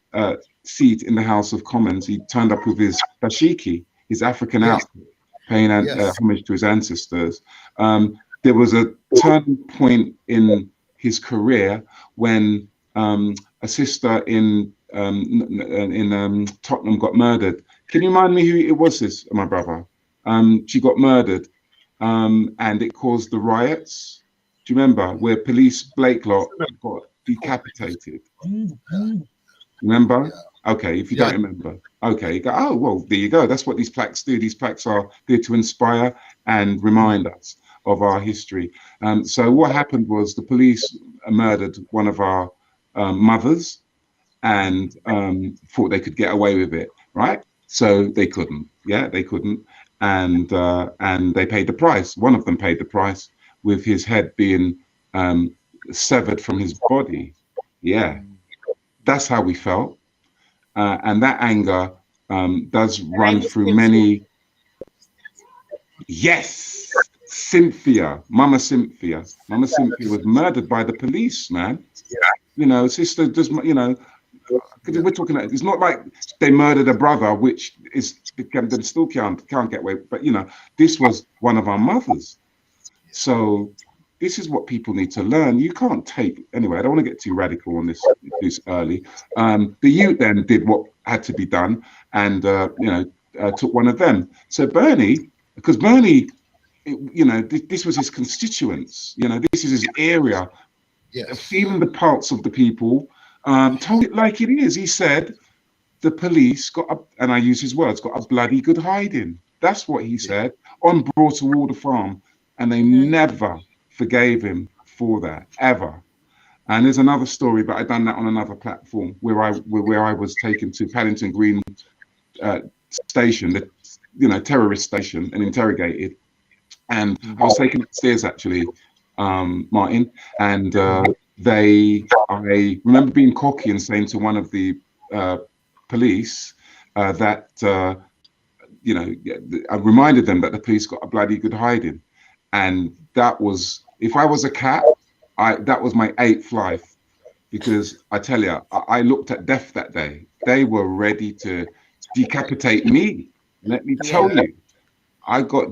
seat in the House of Commons, he turned up with his dashiki, his African outfit, paying homage to his ancestors. There was a turning point in his career when a sister in Tottenham got murdered. Can you remind me who it was, my brother? She got murdered, and it caused the riots. Do you remember where police Blakelock got decapitated? Remember? Okay, if you don't remember. Okay, you go, oh, well, there you go. That's what these plaques do. These plaques are there to inspire and remind us of our history. So what happened was the police murdered one of our mothers and thought they could get away with it, right? So they couldn't. Yeah, they couldn't. And they paid the price. One of them paid the price with his head being severed from his body. Yeah, that's how we felt. And that anger does run through many. Yes, Cynthia, Mama Cynthia. Mama Cynthia was murdered by the police, man. Yeah. You know, sister just, you know, we're talking about, it's not like they murdered a brother, which is, they still can't get away. But, you know, this was one of our mothers. So this is what people need to learn. You can't take, anyway, I don't want to get too radical on this early. The youth then did what had to be done and, took one of them. So Bernie, because Bernie, you know, this was his constituents, you know, this is his area, feeling the pulse of the people, told it like it is. He said, the police and I use his words, got a bloody good hiding. That's what he said on Broughter Farm. And they never forgave him for that, ever. And there's another story, but I've done that on another platform where I was taken to Paddington Green station, the terrorist station, and interrogated. And I was taken upstairs actually, Martin, and I remember being cocky and saying to one of the police that I reminded them that the police got a bloody good hiding. And that was, if I was a cat, that was my 8th life, because I tell you, I looked at death that day. They were ready to decapitate me. Let me tell you,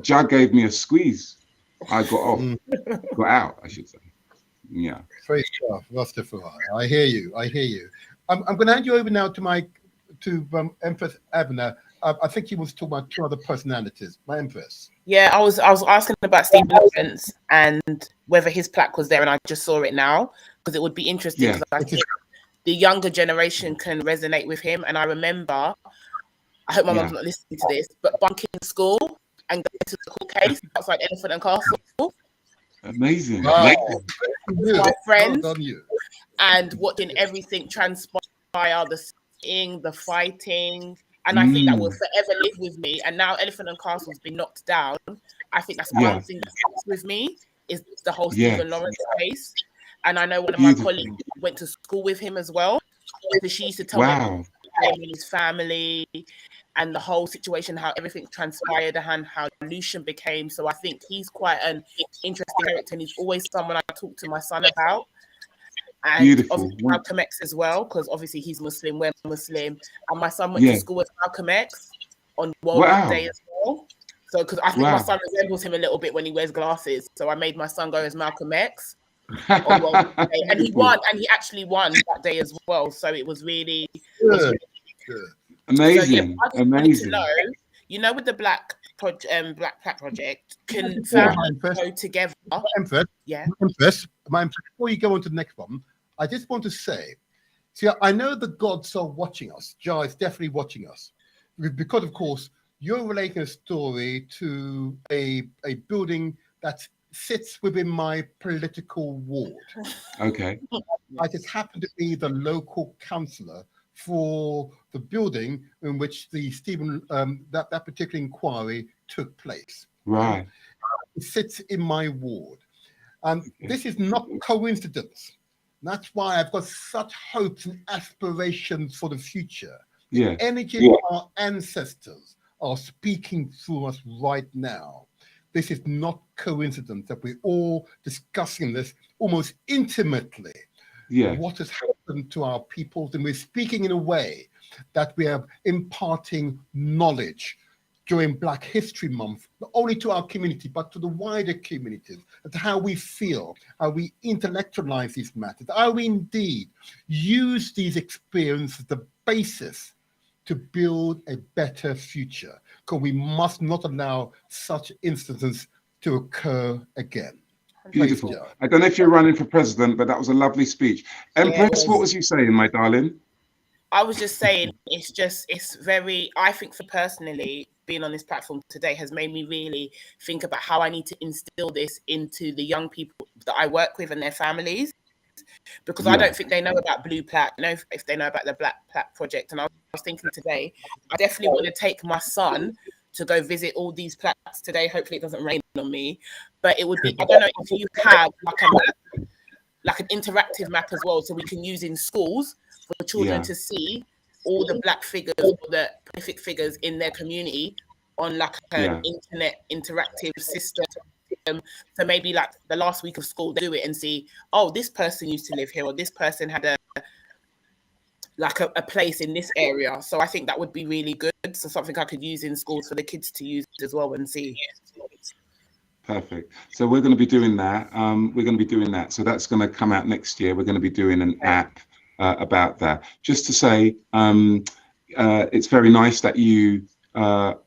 Jug gave me a squeeze. I got off, got out, I should say. Yeah. Very tough, Rastafari. I hear you. I'm going to hand you over now to Empress Abner. I think he was talking about 2 other personalities. My Empress. Yeah, I was asking about Stephen Lawrence and whether his plaque was there, and I just saw it now because it would be interesting. Yeah. I think the younger generation can resonate with him. And I remember, I hope my mum's not listening to this, but bunking school and going to the court case outside Elephant and Castle. Amazing. Wow. My friends, well done, you. and watching everything transpire, the singing, the fighting. And I think that will forever live with me. And now Elephant and Castle's been knocked down. I think that's one thing that sticks with me is the whole Stephen Lawrence case. And I know one of my colleagues went to school with him as well. Because she used to tell him his family and the whole situation, how everything transpired and how Lucian became. So I think he's quite an interesting character, and he's always someone I talk to my son about. And obviously Malcolm X as well, because obviously he's Muslim, we're Muslim. And my son went to school with Malcolm X on World War Day as well. So, because I think my son resembles him a little bit when he wears glasses. So I made my son go as Malcolm X on World War Day. And he won, and he actually won that day as well. So it was really good. Amazing. So, amazing. To know, with the Black Plaque Project, can families go together? Empress, before you go on to the next one, I just want to say, see, I know the gods are watching us. Jah is definitely watching us. Because, of course, you're relating a story to a building that's sits within my political ward. Okay. I just happen to be the local councillor for the building in which the that particular inquiry took place. Right. It sits in my ward. And this is not coincidence. That's why I've got such hopes and aspirations for the future. Yeah. The energy of our ancestors are speaking through us right now. This is not coincidence that we're all discussing this almost intimately. Yeah. What has happened to our peoples, and we're speaking in a way that we are imparting knowledge during Black History Month, not only to our community, but to the wider communities, as to how we feel, how we intellectualize these matters, how we indeed use these experiences as the basis to build a better future, because we must not allow such instances to occur again. Beautiful. I don't know if you're running for president, but that was a lovely speech. Empress, what was you saying, my darling? I was just saying, it's very, I think for personally, being on this platform today has made me really think about how I need to instill this into the young people that I work with and their families. Because I don't think they know about Blue Plaque, if they know about the Black Plaque Project. And I was thinking today, I definitely want to take my son to go visit all these plaques today. Hopefully it doesn't rain on me, but it would be, I don't know if you have like a map, like an interactive map as well, so we can use in schools for children to see all the Black figures, or the prolific figures in their community on like an internet interactive system. So maybe like the last week of school, they do it and see, oh, this person used to live here, or this person had a place in this area. So I think that would be really good. So something I could use in schools for the kids to use as well and see. Perfect. So we're going to be doing that. So that's going to come out next year. We're going to be doing an app about that. Just to say, it's very nice that you, are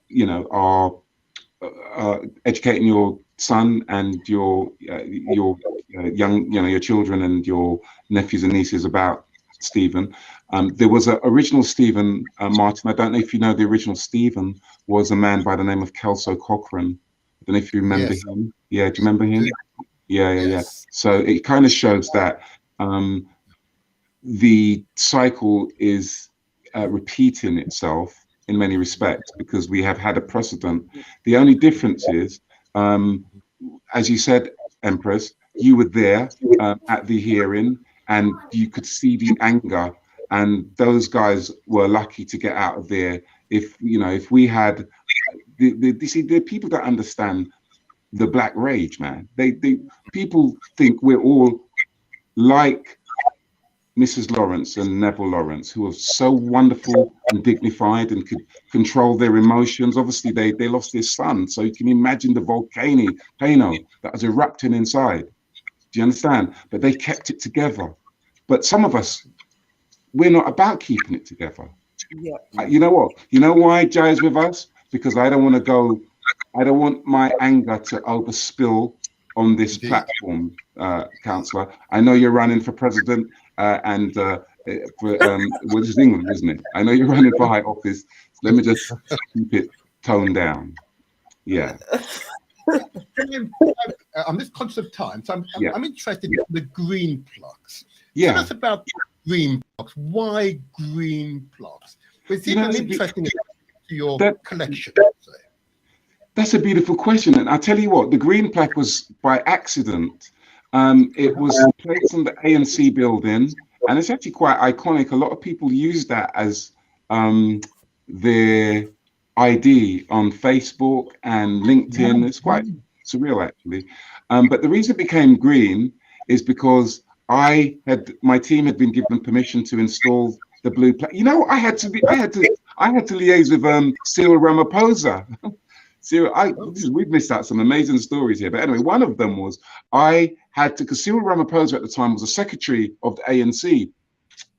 educating your son and your young, your children and your nephews and nieces about Stephen. There was an original Stephen, Martin. I don't know if you know, the original Stephen was a man by the name of Kelso Cochrane. I don't know if you remember him. Yeah, do you remember him? Yeah. So it kind of shows that the cycle is repeating itself in many respects, because we have had a precedent. The only difference is, as you said, Empress, you were there at the hearing, and you could see the anger, and those guys were lucky to get out of there. If we had, the people that understand the Black rage, man, people think we're all like Mrs. Lawrence and Neville Lawrence, who are so wonderful and dignified and could control their emotions. Obviously, they lost their son, so you can imagine the volcano that was erupting inside. Do you understand? But they kept it together. But some of us, we're not about keeping it together. Yeah. You know what? You know why Jai is with us? Because I don't want my anger to overspill on this platform, Councillor. I know you're running for president, and this is England, isn't it? I know you're running for high office. So let me just keep it toned down. Yeah. I'm just conscious of time, so I'm interested in the green plugs. Yeah. Tell us about green plugs. Why green plugs? It's even interesting to your collection. That's a beautiful question, and I'll tell you what, the green plaque was by accident. It was placed in the ANC building, and it's actually quite iconic. A lot of people use that as their ID on Facebook and LinkedIn. It's quite surreal, actually. But the reason it became green is because my team had been given permission to install the blue plaque. I had to liaise with Cyril Ramaphosa. We've missed out some amazing stories here. But anyway, one of them was because Cyril Ramaphosa at the time was a secretary of the ANC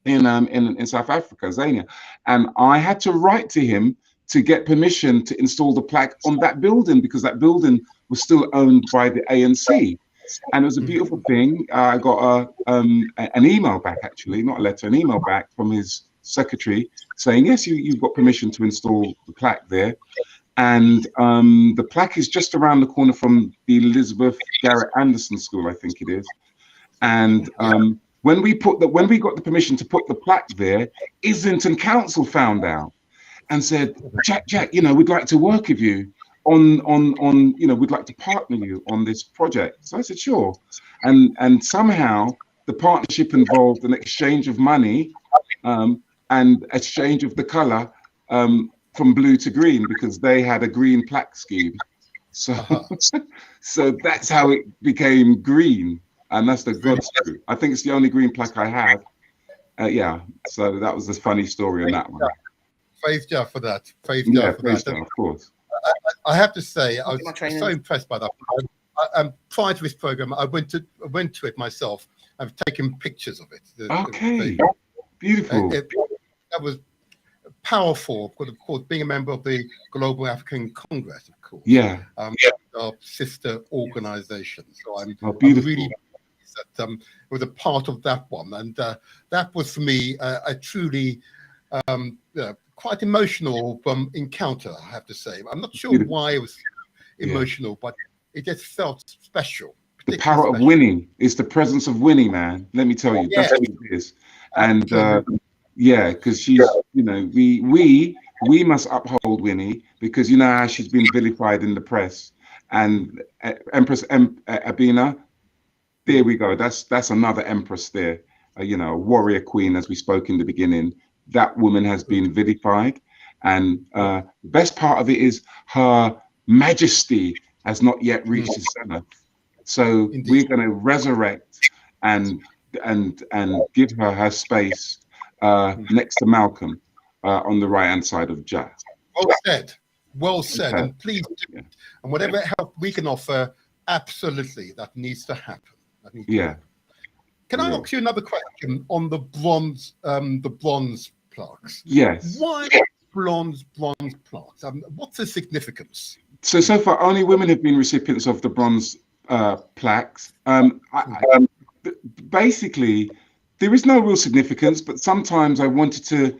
in South Africa, Zania, and I had to write to him to get permission to install the plaque on that building, because that building was still owned by the ANC. And it was a beautiful thing. I got an email back, actually, not a letter, an email back from his secretary saying, yes, you've got permission to install the plaque there. And the plaque is just around the corner from the Elizabeth Garrett Anderson School, I think it is. And when we got the permission to put the plaque there, Islington Council found out and said, Jack, you know, we'd like to work with you on you know, we'd like to partner you on this project. So I said, sure. And somehow the partnership involved an exchange of money and exchange of the color from blue to green, because they had a green plaque scheme. So so that's how it became green. And that's the God's truth. I think it's the only green plaque I have. Yeah, so that was a funny story on that one. Praise God for that. Praise Yeah, God for praise that. God, of course. I have to say, I was so impressed by that. Prior to this program, I went to it myself. I've taken pictures of it. Okay, beautiful. That was powerful, because of course, being a member of the Global African Congress, of course. Yeah. Our sister organization. So I'm beautiful. really pleased that was a part of that one, and that was for me a truly quite emotional encounter, I have to say. I'm not sure why it was emotional, but it just felt special. The power of winning is the presence of winning, man. Let me tell you, that's what it is. And yeah, because she's, you know, we must uphold Winnie, because you know how she's been vilified in the press. And Empress Abina, there we go. That's another empress there. You know, a warrior queen, as we spoke in the beginning. That woman has been vilified, and the best part of it is her majesty has not yet reached the zenith. So we're going to resurrect and give her space next to Malcolm on the right-hand side of Jah. Well said. Well said. Okay. And please do it. And whatever help we can offer, absolutely, that needs to happen. Can I ask you another question on the bronze plaques? Yes. Why bronze plaques? What's the significance? So far, only women have been recipients of the bronze plaques. Basically, there is no real significance, but sometimes I wanted to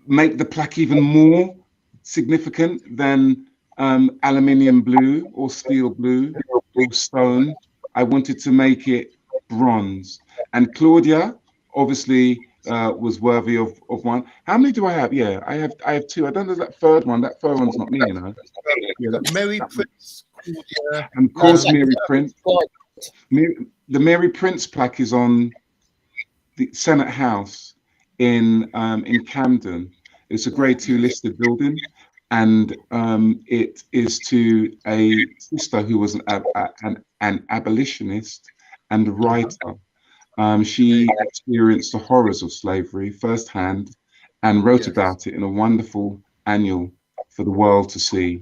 make the plaque even more significant than aluminium blue or steel blue or stone. I wanted to make it bronze. And Claudia obviously was worthy of one. How many do I have? Yeah, I have two. I don't know that third one. That third one's not me, you know. Yeah, Mary Prince, Claudia, and of course Mary Prince. The Mary Prince plaque is on the Senate House in Camden. It's a Grade 2 listed building, and it is to a sister who was an abolitionist and a writer. She experienced the horrors of slavery firsthand and wrote about it in a wonderful annual for the world to see.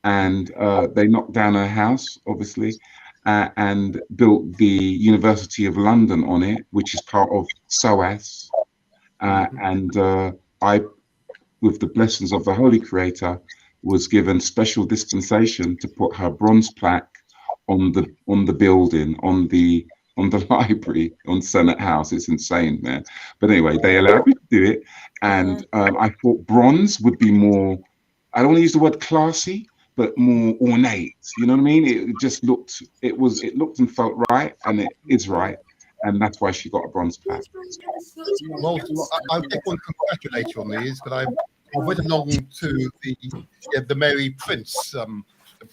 And they knocked down her house, obviously, and built the University of London on it, which is part of SOAS. And I, with the blessings of the Holy Creator, was given special dispensation to put her bronze plaque on the building, on the library, on Senate House. It's insane, man. But anyway, they allowed me to do it, and I thought bronze would be more, I don't want to use the word classy, but more ornate. You know what I mean? It just looked, it looked and felt right, and it is right, and that's why she got a bronze plaque. Well, I just want to congratulate you on these, but I went along to the Mary Prince.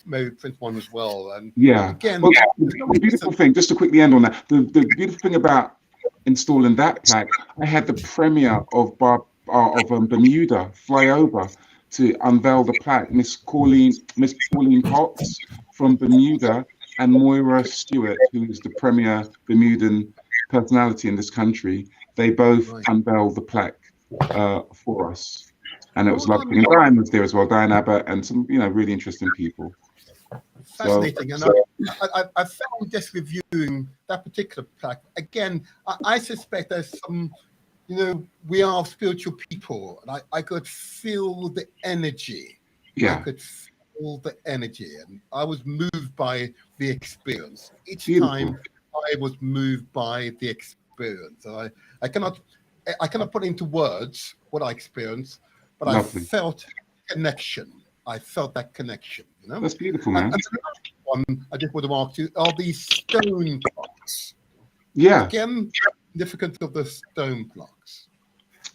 Mary Prince one as well, and again, well, the beautiful thing, just to quickly end on that, the beautiful thing about installing that plaque, I had the premier of Bermuda fly over to unveil the plaque. Miss Pauline Cox from Bermuda and Moira Stewart, who is the premier Bermudan personality in this country. They both unveiled the plaque for us. And it was lovely. And Diane was there as well, Diane Abbott, and some, really interesting people. Fascinating. And I found just reviewing that particular plaque, again, I suspect there's some, we are spiritual people, and I could feel the energy. Yeah. I could feel the energy, and I was moved by the experience. Each time I was moved by the experience. I cannot put into words what I experienced, but I felt connection. I felt that connection. You know, That's beautiful, man. And the last one I just want to ask you are these stone plaques. Yeah. Again, significance of the stone plaques.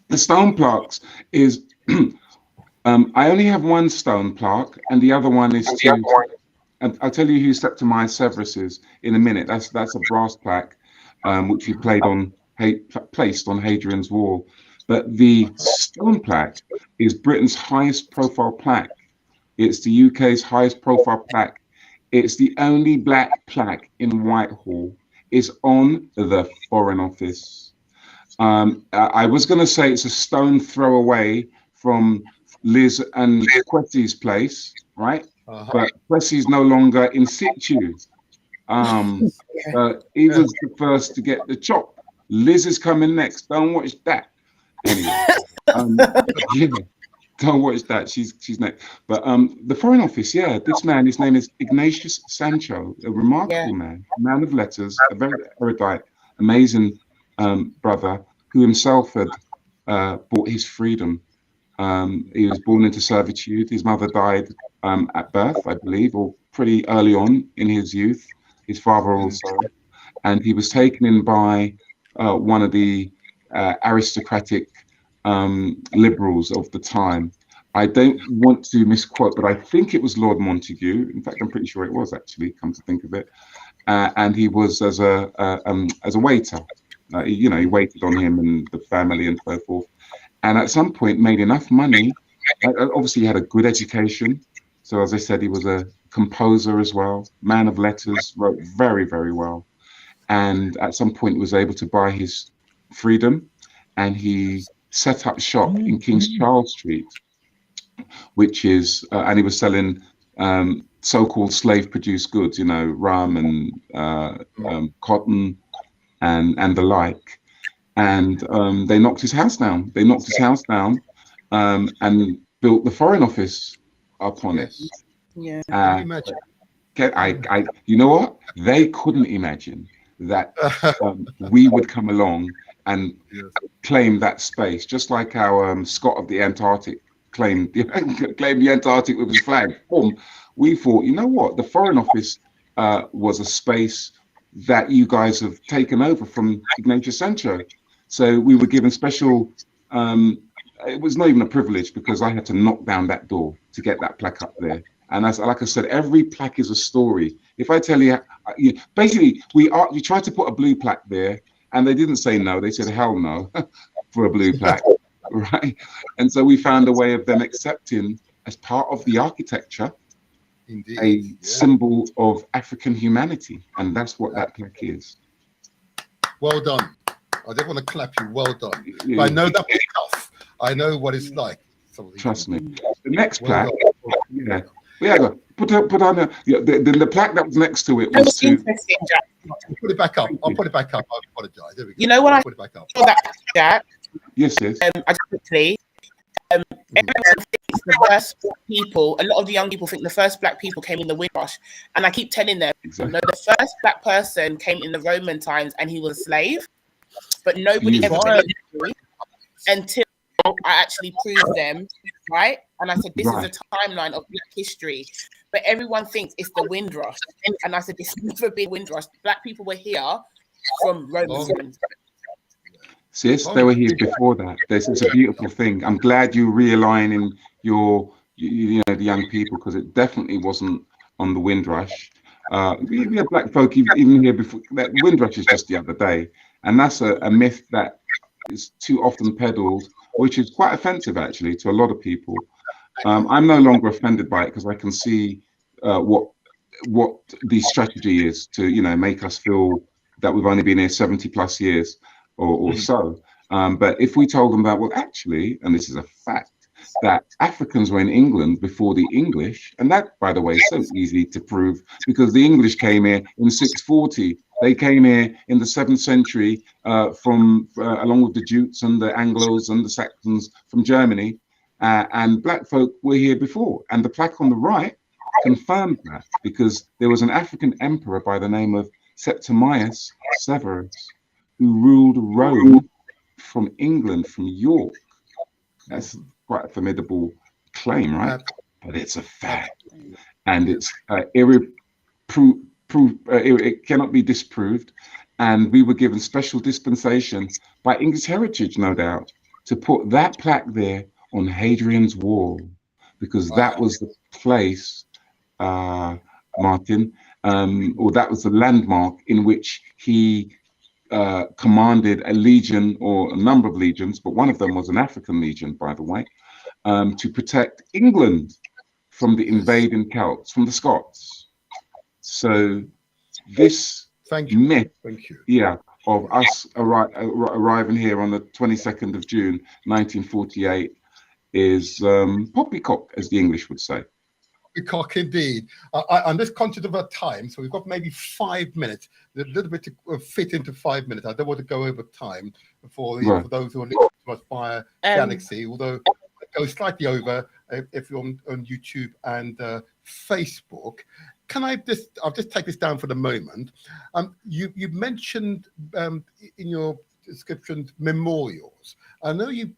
The stone plaques is I only have one stone plaque, and the other one is to. And I'll tell you who Septimius Severus is in a minute. That's a brass plaque, which he placed on Hadrian's Wall. But the stone plaque is Britain's highest profile plaque. It's the UK's highest profile plaque. It's the only black plaque in Whitehall. It's on the Foreign Office. I was going to say it's a stone throw away from Liz and Kwesi's place, right? But Kwesi's no longer in situ. He was the first to get the chop. Liz is coming next. Don't watch that. Anyway, yeah, don't watch that. She's next. But the Foreign Office, yeah, this man, his name is Ignatius Sancho, a remarkable man of letters, a very erudite, amazing brother who himself had bought his freedom. He was born into servitude. His mother died at birth, I believe, or pretty early on in his youth. His father also. And he was taken in by one of the aristocratic liberals of the time. I don't want to misquote, but I think it was Lord Montague. In fact, I'm pretty sure it was actually, come to think of it. And he was as a waiter. He waited on him and the family and so forth. And at some point made enough money. Obviously, he had a good education. So as I said, he was a composer as well, man of letters, wrote very, very well. And at some point was able to buy his freedom, and he set up shop in King's Charles Street, which is, and he was selling so-called slave-produced goods, rum and cotton and the like. And they knocked his house down. And built the Foreign Office upon it. Yeah. You know what? They couldn't imagine that we would come along and claim that space, just like our Scott of the Antarctic claimed the Antarctic with his flag. Boom. We thought, you know what? The Foreign Office was a space that you guys have taken over from Ignatius Sancho. So we were given special. It was not even a privilege because I had to knock down that door to get that plaque up there. And like I said, every plaque is a story. If I tell you, basically, we tried to put a blue plaque there, and they didn't say no. They said hell no for a blue plaque, right? And so we found a way of them accepting, as part of the architecture, a symbol of African humanity, and that's what that plaque is. Well done. I don't want to clap you. Well done. Yeah. I know that was tough. I know what it's like. Trust me. The next plaque, put on the plaque that was next to it was interesting, Jack. I'll put it back up. I apologize. There we go. You know what I put it back up. Jack? Yes. I just quickly. Everyone thinks the first black people, a lot of the young people think the first black people came in the Windrush, and I keep telling them, no, the first black person came in the Roman times, and he was a slave, but nobody ever believed me until I actually proved them, right? And I said, this is a timeline of black history, but everyone thinks it's the Windrush, and I said, this has never been Windrush. Black people were here from Roman times. Sis, they were here before that. This is a beautiful thing. I'm glad you realigning the young people, because it definitely wasn't on the Windrush. We had black folk even here before. That Windrush is just the other day, and that's a myth that is too often peddled, which is quite offensive actually to a lot of people. I'm no longer offended by it because I can see what the strategy is to make us feel that we've only been here 70 plus years. Or so. But if we told them that, well, actually, and this is a fact, that Africans were in England before the English, and that, by the way, is so easy to prove because the English came here in 640. They came here in the 7th century along with the Jutes and the Anglos and the Saxons from Germany, and black folk were here before. And the plaque on the right confirmed that, because there was an African emperor by the name of Septimius Severus, who ruled Rome from England, from York. That's quite a formidable claim, right? but it's a fact, and it's it cannot be disproved. And we were given special dispensation by English Heritage, no doubt, to put that plaque there on Hadrian's Wall, because that was the place, Martin, or that was the landmark in which he commanded a legion, or a number of legions, but one of them was an African legion, by the way, to protect England from the invading Celts, from the Scots. So this myth, of us arriving here on the 22nd of June, 1948, is poppycock, as the English would say. Poppycock indeed. I'm just conscious of our time, so we've got maybe 5 minutes, a little bit to fit into 5 minutes. I don't want to go over time for those who are listening to us via Galaxy, although it goes slightly over if you're on YouTube and Facebook. Can I'll just take this down for the moment. You mentioned in your description memorials. I know you've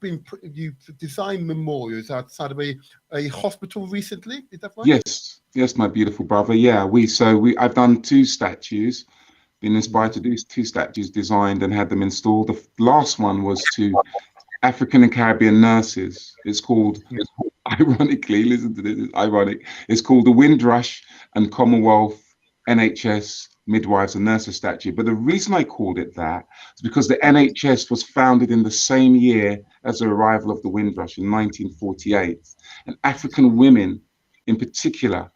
designed memorials outside of a hospital recently. Is that right? Yes, my beautiful brother. Yeah, I've done 2 statues, been inspired to do 2 statues, designed and had them installed. The last one was to African and Caribbean nurses. It's called, ironically, listen to this, it's ironic. It's called the Windrush and Commonwealth NHS Midwives and Nurses statue. But the reason I called it that is because the NHS was founded in the same year as the arrival of the Windrush in 1948. And African women in particular,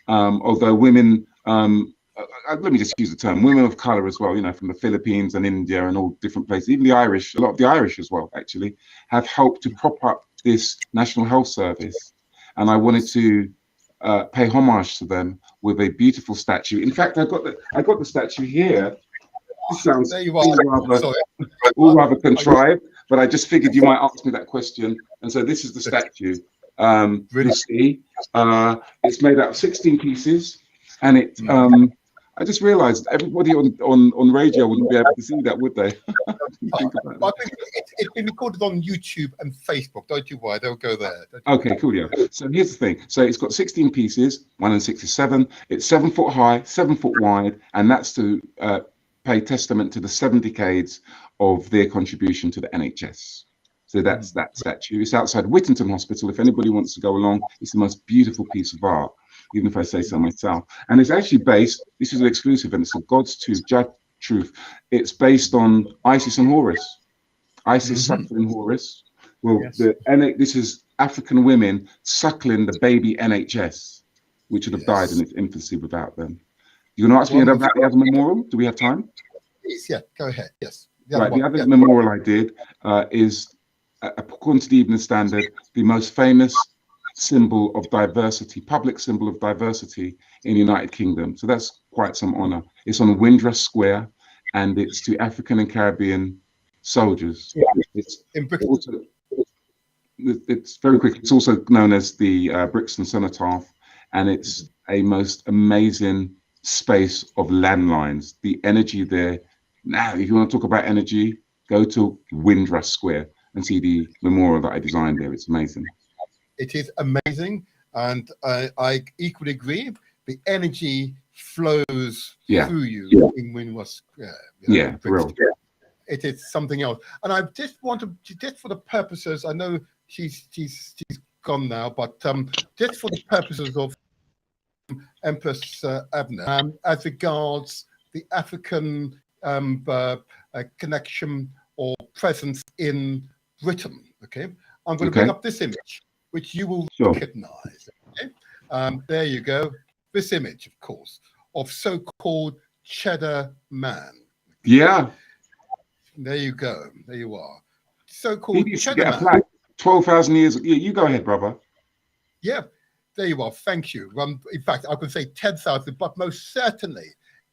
although women, let me just use the term, women of color as well, from the Philippines and India and all different places, even the Irish, a lot of the Irish as well, actually, have helped to prop up this National Health Service. And I wanted to pay homage to them with a beautiful statue. In fact, I got the statue here. This sounds all rather contrived, but I just figured you might ask me that question. And so this is the statue. You see, it's made out of 16 pieces, and it. I just realised everybody on radio wouldn't be able to see that, would they? I think it's been recorded on YouTube and Facebook. Don't you worry, they'll go there. Okay, cool, yeah. So here's the thing. So it's got 16 pieces, 1 and 6 is 7. It's 7 foot high, 7 foot wide, and that's to pay testament to the 7 decades of their contribution to the NHS. So that's that statue. It's outside Whittington Hospital. If anybody wants to go along, it's the most beautiful piece of art, even if I say so myself. And it's actually based, this is an exclusive, and it's a God's truth. It's based on Isis and Horus. Isis suckling Horus. Well, this is African women suckling the baby NHS, which would have died in its infancy without them. You want to ask me about the other memorial? Do we have time? Please, yeah, go ahead. Yes. The other memorial I did is, according to the Evening Standard, the most famous symbol of diversity, public symbol of diversity in the United Kingdom. So that's quite some honor. It's on Windrush Square, and it's to African and Caribbean soldiers. It's also, it's very quick. It's also known as the Brixton Cenotaph, and it's a most amazing space of landlines. The energy there. Now, if you want to talk about energy, go to Windrush Square and see the memorial that I designed there. It's amazing. It is amazing, and I equally agree. The energy flows through you in Windrush Square. For real. It is something else. And I just want to, just for the purposes, I know she's gone now, but just for the purposes of Empress Abner, as regards the African connection or presence in Britain, okay? I'm going to bring up this image, which you will recognize. Okay? There you go. This image, of course, of so-called Cheddar Man. Yeah. There you go. There you are. So-called Cheddar Man. Plaque. 12,000 years. You go ahead, brother. Yeah. There you are. Thank you. In fact, I could say 10,000, but most certainly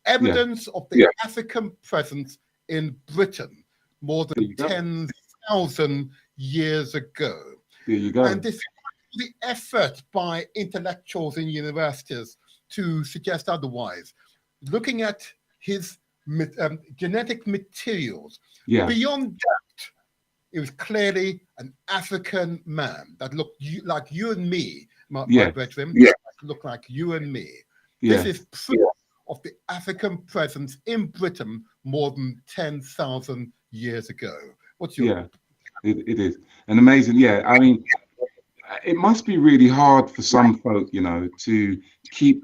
evidence of the African presence in Britain more than 10,000 years ago. There you go. And this the effort by intellectuals in universities to suggest otherwise, looking at his genetic materials, beyond doubt, it was clearly an African man that looked like you and me my Yeah. brethren, Yeah. look like you and me. Yeah. This is proof of the African presence in Britain more than 10,000 years ago. What's your... Yeah, it is. And amazing. Yeah, I mean, it must be really hard for some folk, you know, to keep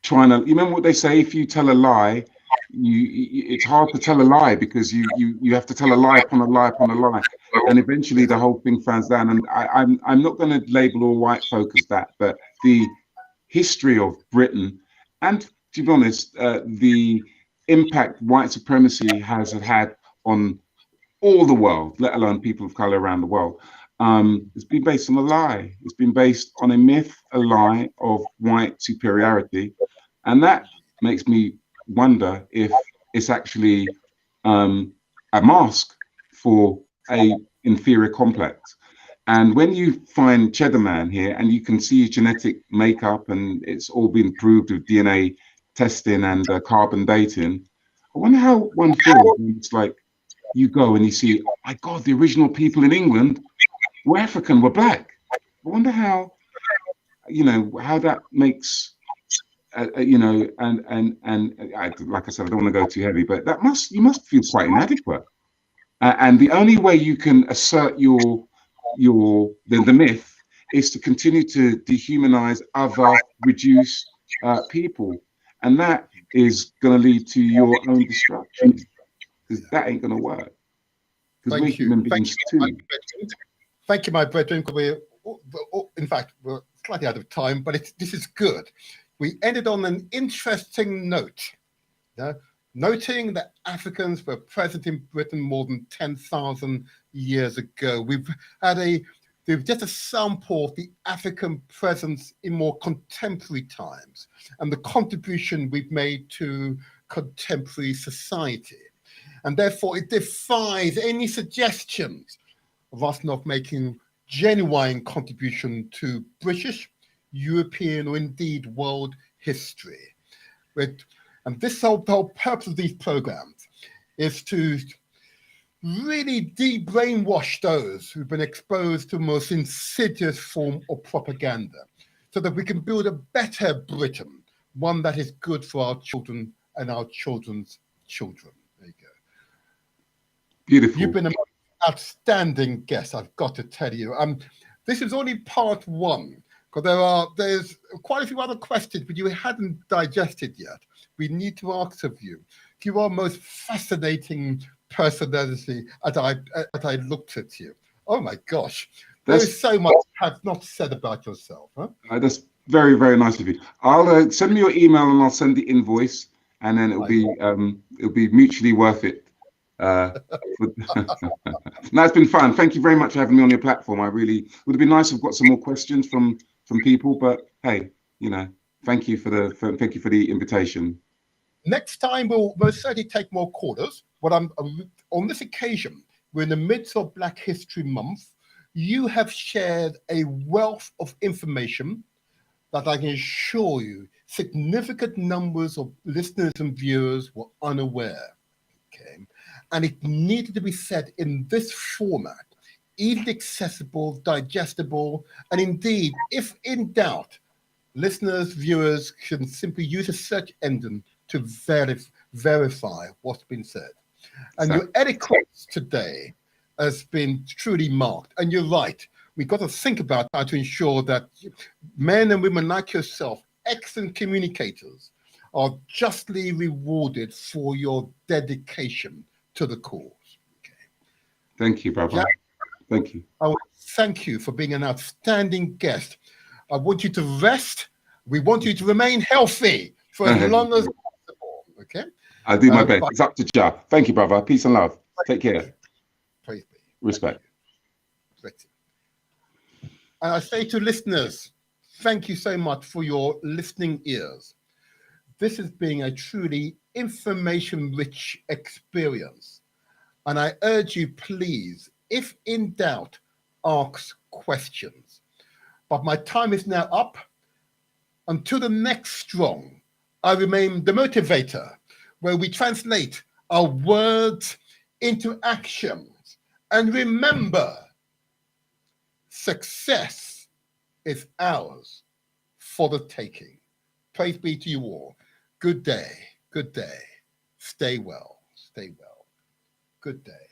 trying to... You remember what they say? If you tell a lie, it's hard to tell a lie because you have to tell a lie upon a lie upon a lie, and eventually the whole thing fans down. And I'm not going to label all white folk as that, but the history of Britain, and to be honest, the impact white supremacy has had on all the world, let alone people of color around the world, it's been based on a lie. It's been based on a myth, a lie of white superiority, and that makes me wonder if it's actually a mask for a inferior complex. And when you find Cheddar Man here and you can see his genetic makeup and it's all been proved with DNA testing and carbon dating, I wonder how one feels when it's like you go and you see, oh my God, the original people in England were African, were black. I wonder how, you know, how that makes... you know, and like I said, I don't want to go too heavy, but you must feel quite inadequate. And the only way you can assert the myth is to continue to dehumanize other reduced people, and that is going to lead to your own destruction, because that ain't going to work. Because we're human beings too. Thank you, my brethren. In fact, we're slightly out of time, but this is good. We ended on an interesting note, noting that Africans were present in Britain more than 10,000 years ago. We've just a sample of the African presence in more contemporary times and the contribution we've made to contemporary society. And therefore, it defies any suggestions of us not making genuine contribution to British, European, or indeed world history. And this whole purpose of these programs is to really de-brainwash those who've been exposed to the most insidious form of propaganda, so that we can build a better Britain, one that is good for our children and our children's children. There you go. Beautiful. You've been an outstanding guest, I've got to tell you. This is only part one, because there's quite a few other questions but you hadn't digested yet. We need to ask of you. You are most fascinating personality as I looked at you. Oh my gosh, there's so much you have not said about yourself. Huh? That's very, very nice of you. I'll send me your email and I'll send the invoice, and then it'll be mutually worth it. No, it's been fun. Thank you very much for having me on your platform. It would have been nice to have got some more questions from people, but hey, you know, thank you for the invitation. Next time we'll most certainly take more callers. But on this occasion, we're in the midst of Black History Month. You have shared a wealth of information that I can assure you significant numbers of listeners and viewers were unaware. Okay. And it needed to be said in this format, easily accessible, digestible, and indeed, if in doubt, listeners, viewers can simply use a search engine to verify what's been said. And your eloquence today has been truly marked. And you're right, we've got to think about how to ensure that men and women like yourself, excellent communicators, are justly rewarded for your dedication to the cause. Okay. Thank you, brother. Thank you. I want to thank you for being an outstanding guest. I want you to rest. We want you to remain healthy for as long as possible. Okay. I'll do my best. It's up to Jah. Thank you, brother. Peace and love. Take care. Praise be. Respect. And I say to listeners, thank you so much for your listening ears. This has been a truly information-rich experience. And I urge you, please, if in doubt, ask questions. But my time is now up. Until the next strong, I remain the motivator, where we translate our words into actions. And remember, success is ours for the taking. Praise be to you all. Good day. Good day. Stay well. Stay well. Good day.